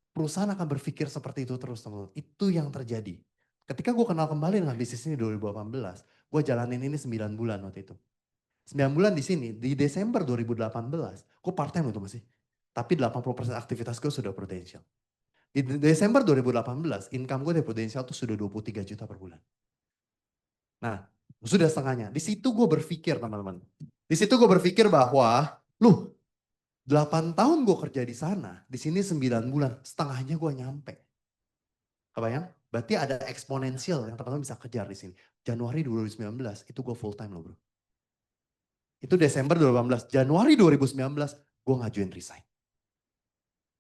S1: Perusahaan akan berpikir seperti itu terus teman-teman, itu yang terjadi. Ketika gue kenal kembali dengan bisnis ini 2018, gue jalanin ini 9 bulan waktu itu. 9 bulan di sini, di Desember 2018, gue part time itu masih. Tapi 80% aktivitas gue sudah Prudential. Di Desember 2018, income gue dari Prudential tuh sudah 23 juta per bulan. Nah, sudah setengahnya. Di situ gue berpikir teman-teman. Di situ gue berpikir bahwa, 8 tahun gue kerja di sana, di sini 9 bulan, setengahnya gue nyampe. Kebayang? Berarti ada eksponensial yang teman-teman bisa kejar di sini. Januari 2019, itu gue full time loh bro. Itu Desember 2018, Januari 2019, gue ngajuin resign.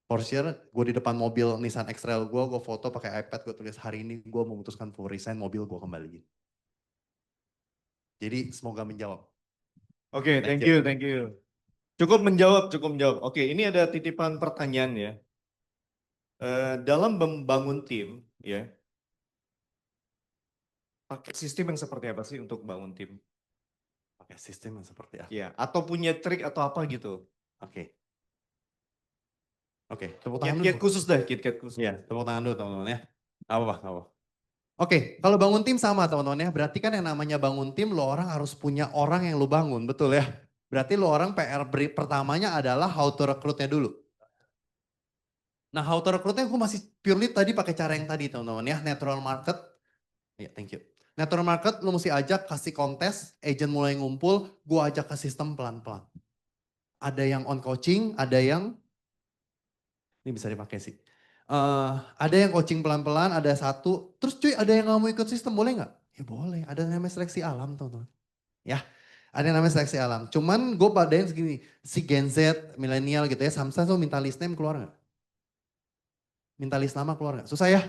S1: Porsche, gue di depan mobil Nissan X-Trail gue foto pakai iPad, gue tulis hari ini gue memutuskan full resign, mobil gue kembaliin. Jadi semoga menjawab.
S4: Oke, thank you, thank you. Cukup menjawab, cukup menjawab. Oke, ini ada titipan pertanyaan ya. Dalam membangun tim, ya, pakai sistem yang seperti apa sih untuk bangun tim?
S1: Pakai sistem yang seperti apa?
S4: Ya, atau punya trik atau apa gitu?
S1: Oke. Oke, tepuk tangan
S4: Kiat-kiat
S1: dulu.
S4: khusus dah, kiat-kiat khusus.
S1: Iya, tepuk tangan dulu teman-teman ya. Apa. Oke, kalau bangun tim sama teman-teman ya. Berarti kan yang namanya bangun tim, lo orang harus punya orang yang lo bangun, betul ya? Berarti lo orang PR pertamanya adalah how to recruitnya dulu. Nah, how to recruitnya gue masih purely tadi pakai cara yang tadi teman-teman ya. Natural market. Ya, thank you. Natural market lo mesti ajak, kasih kontes, agent mulai ngumpul, gue ajak ke sistem pelan-pelan. Ada yang on coaching, ada yang ini bisa dipakai sih. Ada yang coaching pelan-pelan, ada satu. Terus cuy ada yang gak mau ikut sistem, boleh gak? Ya boleh, ada yang namanya seleksi alam teman-teman. Ya, ada yang namanya seleksi alam. Cuman gue padain segini, si Gen Z, milenial gitu ya, sometimes lo minta list name keluar gak? Minta list nama keluar gak? Susah ya?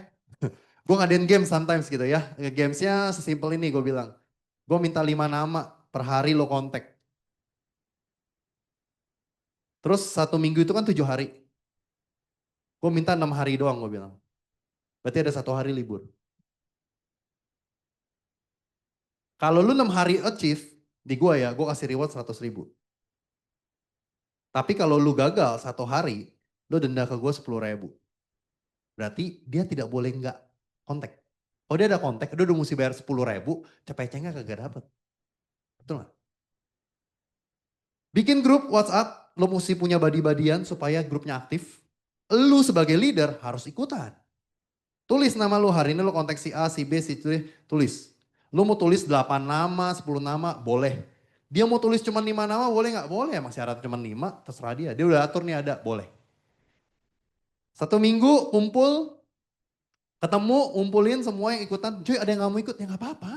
S1: Gue ngadain game sometimes gitu ya. Gamesnya sesimpel ini gue bilang. Gue minta 5 nama per hari lo kontak. Terus 1 minggu itu kan 7 hari. Gue minta 6 hari doang gue bilang. Berarti ada 1 hari libur. Kalau lu 6 hari achieve, di gue ya, gue kasih reward 100 ribu. Tapi kalau lu gagal 1 hari, lu denda ke gue 10 ribu. Berarti dia tidak boleh nggak kontak. Kalau dia ada kontak, dia udah mesti bayar 10 ribu, cepecengnya kagak dapet. Betul gak? Bikin grup WhatsApp, lu mesti punya body-badian supaya grupnya aktif. Lu sebagai leader harus ikutan. Tulis nama lu, hari ini lu kontak si A, si B, si C, tulis. Lu mau tulis 8 nama, 10 nama, boleh. Dia mau tulis cuma 5 nama, boleh nggak? Boleh, emang syarat cuma 5, terserah dia. Dia udah atur nih ada, boleh. 1 minggu kumpul, ketemu, ngumpulin semua yang ikutan. Cuy ada yang gak mau ikut, ya gak apa-apa.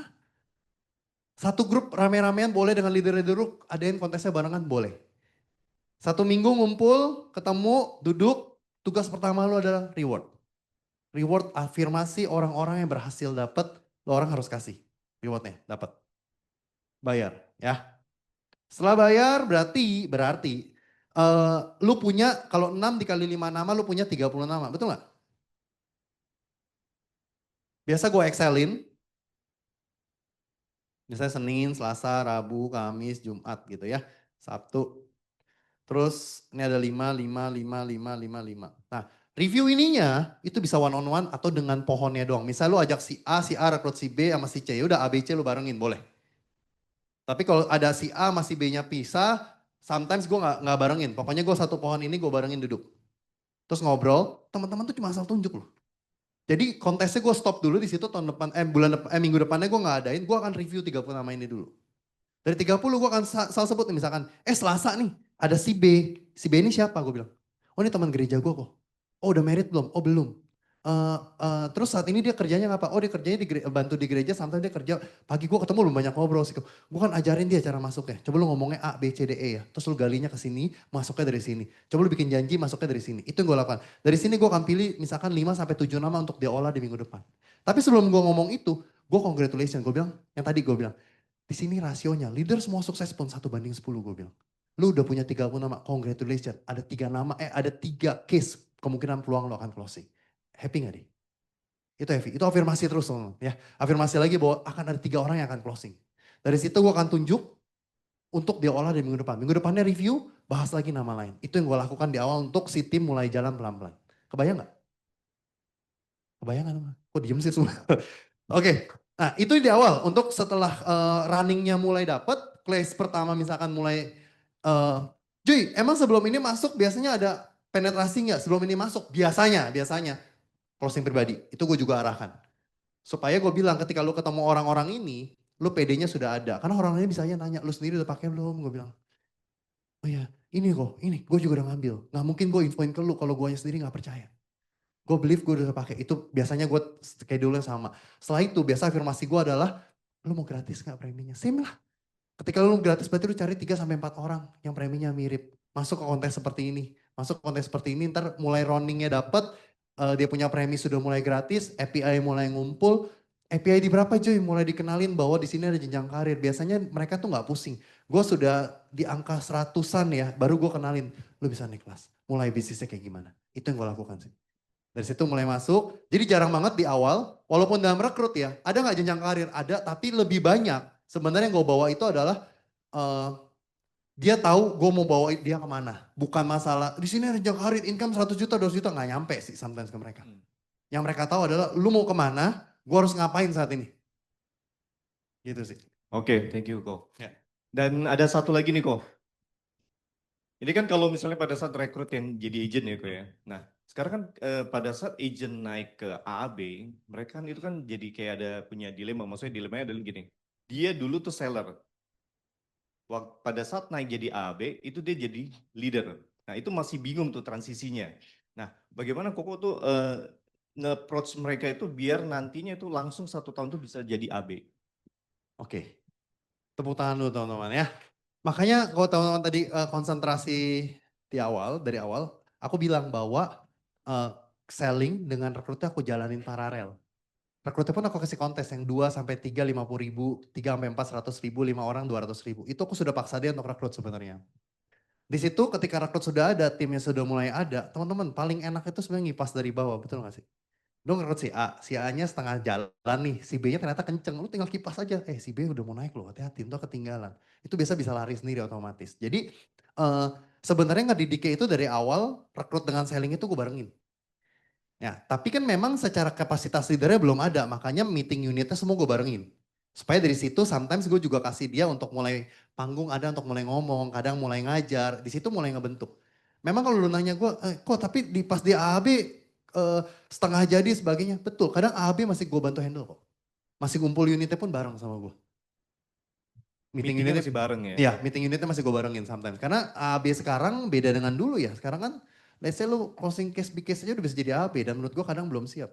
S1: Satu grup rame-ramean boleh dengan leader-leader, ada yang kontesnya barengan, boleh. 1 minggu ngumpul, ketemu, duduk, tugas pertama lu adalah reward. Reward afirmasi orang-orang yang berhasil dapat, lo orang harus kasih rewardnya, dapat. Bayar ya. Setelah bayar berarti lu punya kalau 6 dikali 5 nama lu punya 30 nama, betul nggak? Biasa gue Excelin. Misalnya Senin, Selasa, Rabu, Kamis, Jumat gitu ya. Sabtu. Terus ini ada 5, 5, 5, 5, 5, 5. Nah, review ininya itu bisa one on one atau dengan pohonnya doang. Misal lu ajak si A rekrut si B sama si C, ya udah A, B, C lu barengin, boleh. Tapi kalau ada si A sama si B-nya pisah, sometimes gue nggak barengin. Pokoknya gue satu pohon ini gue barengin duduk. Terus ngobrol, teman-teman tuh cuma asal tunjuk loh. Jadi kontesnya gue stop dulu di situ tahun depan, minggu depannya gue nggak adain, gue akan review 30 nama ini dulu. Dari 30 gue akan salah sebut nih, misalkan, Selasa nih ada si B. Si B ini siapa? Gue bilang, oh ini teman gereja gue kok. Oh udah married belum? Oh belum. Terus saat ini dia kerjanya apa? Oh dia kerjanya bantu di gereja, sampai dia kerja pagi. Gue ketemu lu banyak ngobrol sih. Gue kan ajarin dia cara masuknya. Coba lu ngomongnya A, B, C, D, E ya. Terus lu galinya ke sini, masuknya dari sini. Coba lu bikin janji, masuknya dari sini. Itu yang gue lakukan. Dari sini gue akan pilih misalkan 5-7 nama untuk dia olah di minggu depan. Tapi sebelum gue ngomong itu, gue congratulations. Gue bilang, yang tadi gue bilang, di sini rasionya, leader semua sukses pun 1:10 gue bilang. Lu udah punya 30 nama, congratulations. Ada 3 nama, ada 3 case kemungkinan peluang lo akan closing. Happy gak deh? Itu happy, itu afirmasi terus teman-teman ya. Afirmasi lagi bahwa akan ada 3 orang yang akan closing. Dari situ gue akan tunjuk untuk dia olah di minggu depan. Minggu depannya review, bahas lagi nama lain. Itu yang gue lakukan di awal untuk si tim mulai jalan pelan-pelan. Kebayang gak? Kebayang gak? Kok diem sih semua? Oke, nah itu di awal. Untuk setelah runningnya mulai dapet, class pertama misalkan mulai, Cuy emang sebelum ini masuk biasanya ada penetrasi nggak sebelum ini masuk? Biasanya closing pribadi. Itu gue juga arahkan. Supaya gue bilang ketika lu ketemu orang-orang ini, lu PD-nya sudah ada. Karena orang-orangnya bisa aja nanya, lu sendiri udah pakai belum? Gue bilang, oh iya ini kok, ini gue juga udah ngambil. Nggak mungkin gue infoin ke lu kalau gue sendiri nggak percaya. Gue believe gue udah pakai. Itu biasanya gue schedule-nya sama. Setelah itu biasa afirmasi gue adalah, lu mau gratis gak preminya? Same lah. Ketika lu gratis berarti lu cari 3-4 orang yang preminya mirip. Masuk ke kontes seperti ini. Masuk ke kontes seperti ini, ntar mulai roundingnya dapet. Dia punya premi sudah mulai gratis, API mulai ngumpul. API di berapa cuy? Mulai dikenalin bahwa di sini ada jenjang karir. Biasanya mereka tuh gak pusing. Gue sudah di angka 100-an ya, baru gue kenalin. Lu bisa naik kelas. Mulai bisnisnya kayak gimana. Itu yang gue lakukan sih. Dari situ mulai masuk, jadi jarang banget di awal, walaupun dalam rekrut ya, ada nggak jenjang karir? Ada, tapi lebih banyak. Sebenarnya yang gue bawa itu adalah, dia tahu gue mau bawa dia kemana. Bukan masalah, di sini ada jenjang karir, income 100 juta, 200 juta, nggak nyampe sih sometimes ke mereka. Yang mereka tahu adalah, lu mau kemana, gue harus ngapain saat ini. Gitu sih.
S4: Oke, thank you Ko.
S1: Ya.
S4: Dan ada satu lagi nih Ko. Ini kan kalau misalnya pada saat rekrut yang jadi agent ya Ko ya. Nah sekarang kan pada saat agent naik ke AAB, mereka kan itu kan jadi kayak ada punya dilema. Maksudnya dilemanya adalah gini, dia dulu tuh seller. Pada saat naik jadi AAB, itu dia jadi leader. Nah itu masih bingung tuh transisinya. Nah bagaimana Koko tuh nge-approach mereka itu biar nantinya itu langsung 1 tahun tuh bisa jadi AB.
S1: Oke, tepuk tangan dulu teman-teman ya. Makanya kalau teman-teman tadi konsentrasi dari awal, aku bilang bahwa selling dengan rekrutnya aku jalanin paralel. Rekrutnya pun aku kasih kontes yang 2-3 50 ribu, 3-4 100 ribu, 5 orang 200 ribu. Itu aku sudah paksa dia untuk rekrut sebenarnya. Di situ ketika rekrut sudah ada, timnya sudah mulai ada, teman-teman paling enak itu sebenarnya ngipas dari bawah, betul gak sih? Lu ngerekrut si A-nya setengah jalan nih, si B-nya ternyata kenceng, lu tinggal kipas aja, si B udah mau naik loh, hati-hati, itu ketinggalan. Itu biasa bisa lari sendiri otomatis. Jadi sebenarnya ngedidiknya itu dari awal, rekrut dengan selling itu gue barengin. Ya, tapi kan memang secara kapasitas leadernya belum ada, makanya meeting unitnya semua gue barengin. Supaya dari situ sometimes gue juga kasih dia untuk mulai panggung ada untuk mulai ngomong, kadang mulai ngajar, di situ mulai ngebentuk. Memang kalau lu nanya gue, kok tapi pas di AAB setengah jadi sebagainya, betul. Kadang AAB masih gue bantu handle kok. Masih kumpul unitnya pun bareng sama gue. Meeting
S4: Meetingnya
S1: unitnya
S4: masih bareng ya?
S1: Iya, meeting unitnya masih gue barengin sometimes. Karena AAB sekarang beda dengan dulu ya. Sekarang kan let's say lu closing case big case aja udah bisa jadi AAB dan menurut gue kadang belum siap.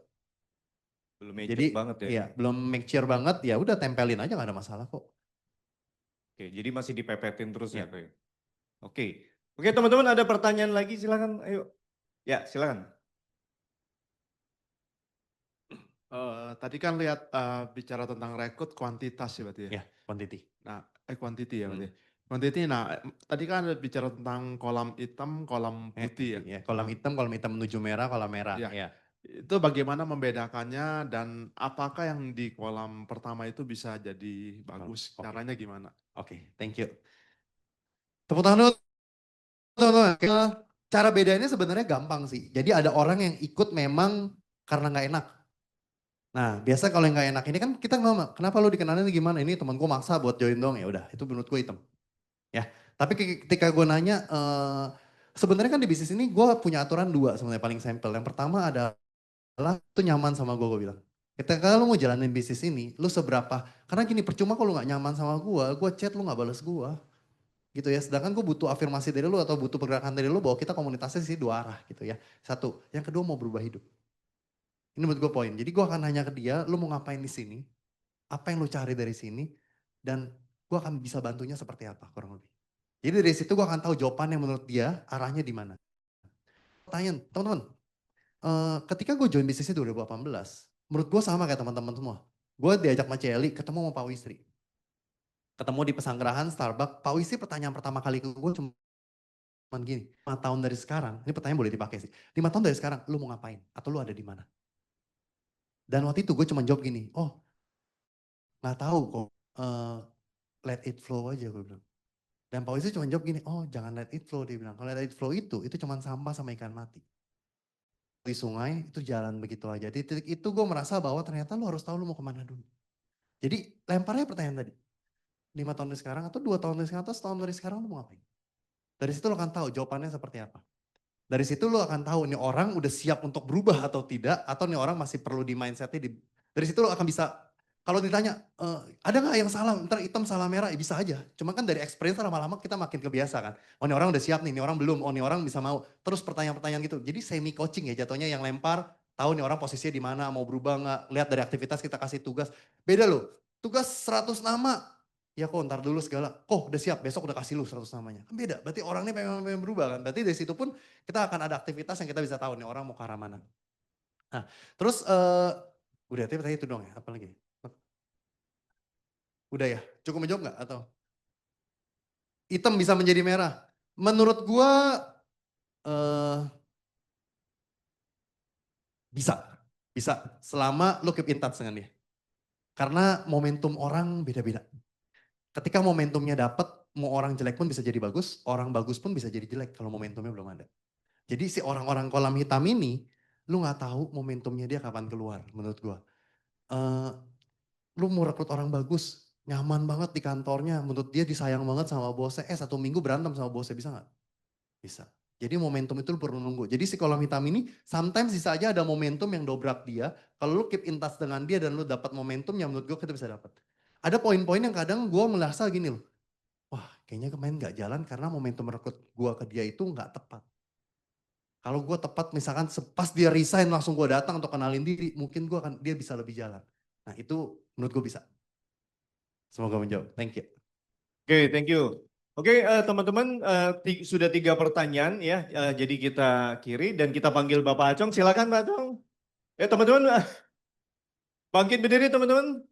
S4: Belum major
S1: Jadi
S4: banget ya?
S1: iya, belum make sure banget ya udah tempelin aja gak ada masalah kok.
S4: Oke, jadi masih dipepetin terus ya?
S1: Iya.
S4: Oke. Oke teman-teman ada pertanyaan lagi silakan ayo. Ya silakan.
S5: Tadi kan lihat bicara tentang rekrut kuantitas ya berarti ya?
S1: Ya, quantity.
S5: Nah, quantity ya berarti. Quantity, nah tadi kan ada bicara tentang kolam hitam, kolam putih ya?
S1: Ya, kolam hitam menuju merah, kolam merah.
S5: Iya.
S1: Ya.
S5: Itu bagaimana membedakannya dan apakah yang di kolam pertama itu bisa jadi bagus?
S1: Oke.
S5: Caranya gimana?
S1: Oke, thank you. Tepuk tangan dulu, teman-teman. Cara bedainnya sebenarnya gampang sih. Jadi ada orang yang ikut memang karena nggak enak. Nah, biasa kalau yang nggak enak ini kan kita ngomong, kenapa lu dikenalin gimana? Ini temanku maksa buat join dong, ya udah, itu menurut gue hitam. Ya, tapi ketika gue nanya, sebenarnya kan di bisnis ini gue punya aturan dua sebenarnya paling simpel. Yang pertama adalah itu nyaman sama gue bilang. Ketika lu mau jalanin bisnis ini, lu seberapa? Karena gini, percuma kalau nggak nyaman sama gue chat lu nggak balas gue. Gitu ya, sedangkan gue butuh afirmasi dari lu atau butuh pergerakan dari lu bahwa kita komunitasnya sih dua arah gitu ya. Satu, yang kedua mau berubah hidup. Ini menurut gue poin. Jadi gue akan nanya ke dia, lu mau ngapain di sini? Apa yang lu cari dari sini? Dan gue akan bisa bantunya seperti apa kurang lebih. Jadi dari situ gue akan tahu jawaban yang menurut dia arahnya di mana. Pertanyaan, teman-teman. Ketika gue join bisnisnya 2018, menurut gue sama kayak teman-teman semua. Gue diajak sama Celi ketemu sama Pak Wisri. Ketemu di pesanggerahan Starbucks, Pak Wisri pertanyaan pertama kali ke gue cuman gini, 5 tahun dari sekarang, ini pertanyaan boleh dipakai sih. 5 tahun dari sekarang, lu mau ngapain? Atau lu ada di mana? Dan waktu itu gue cuma jawab gini, oh gak tahu kok, let it flow aja gue bilang. Dan Pak Wisri cuma jawab gini, oh jangan let it flow, dia bilang. Kalau let it flow itu cuma sampah sama ikan mati. Di sungai itu jalan begitu aja. Di titik itu gue merasa bahwa ternyata lu harus tahu lu mau kemana dulu. Jadi lemparnya pertanyaan tadi, 5 tahun dari sekarang atau 2 tahun dari sekarang atau setahun dari sekarang lu mau ngapain? Dari situ lu akan tahu jawabannya seperti apa. Dari situ lu akan tahu nih orang udah siap untuk berubah atau tidak, atau nih orang masih perlu di mindsetnya. Dari situ lu akan bisa, kalau ditanya, ada gak yang salah, ntar hitam salah merah, ya bisa aja. Cuma kan dari experience lama-lama kita makin kebiasa kan. Oh nih orang udah siap nih orang belum, oh nih orang bisa mau. Terus pertanyaan-pertanyaan gitu. Jadi semi coaching ya jatuhnya, yang lempar, tahu nih orang posisinya di mana, mau berubah gak, lihat dari aktivitas kita kasih tugas. Beda loh, tugas 100 nama, ya kok ntar dulu segala, kok udah siap besok udah kasih lu 100 namanya. Kan beda, berarti orangnya pengen berubah kan. Berarti dari situ pun kita akan ada aktivitas yang kita bisa tahu nih orang mau ke arah mana. Nah terus udah tadi itu dong ya, apa lagi? Udah ya, cukup menjawab nggak atau? Hitam bisa menjadi merah. Menurut gua bisa selama lu keep in touch dengan dia. Karena momentum orang beda-beda. Ketika momentumnya dapat, mau orang jelek pun bisa jadi bagus, orang bagus pun bisa jadi jelek kalau momentumnya belum ada. Jadi si orang-orang kolam hitam ini, lu nggak tahu momentumnya dia kapan keluar menurut gua. Lu mau rekrut orang bagus, nyaman banget di kantornya, menurut dia disayang banget sama bosnya, 1 minggu berantem sama bosnya, bisa nggak? Bisa. Jadi momentum itu lu perlu nunggu. Jadi si kolam hitam ini sometimes bisa aja ada momentum yang dobrak dia. Kalau lu keep in touch dengan dia dan lu dapat momentum yang menurut gue kita bisa dapat. Ada poin-poin yang kadang gue merasa gini loh. Wah kayaknya kemarin gak jalan karena momentum rekrut gue ke dia itu gak tepat. Kalau gue tepat misalkan pas dia resign langsung gue datang untuk kenalin diri. Mungkin dia bisa lebih jalan. Nah itu menurut gue bisa. Semoga menjawab. Thank you.
S4: Oke, thank you. Oke, teman-teman, sudah 3 pertanyaan ya. Jadi kita kiri dan kita panggil Bapak Acong. Silakan Pak Acong. Teman-teman, bangkit berdiri teman-teman.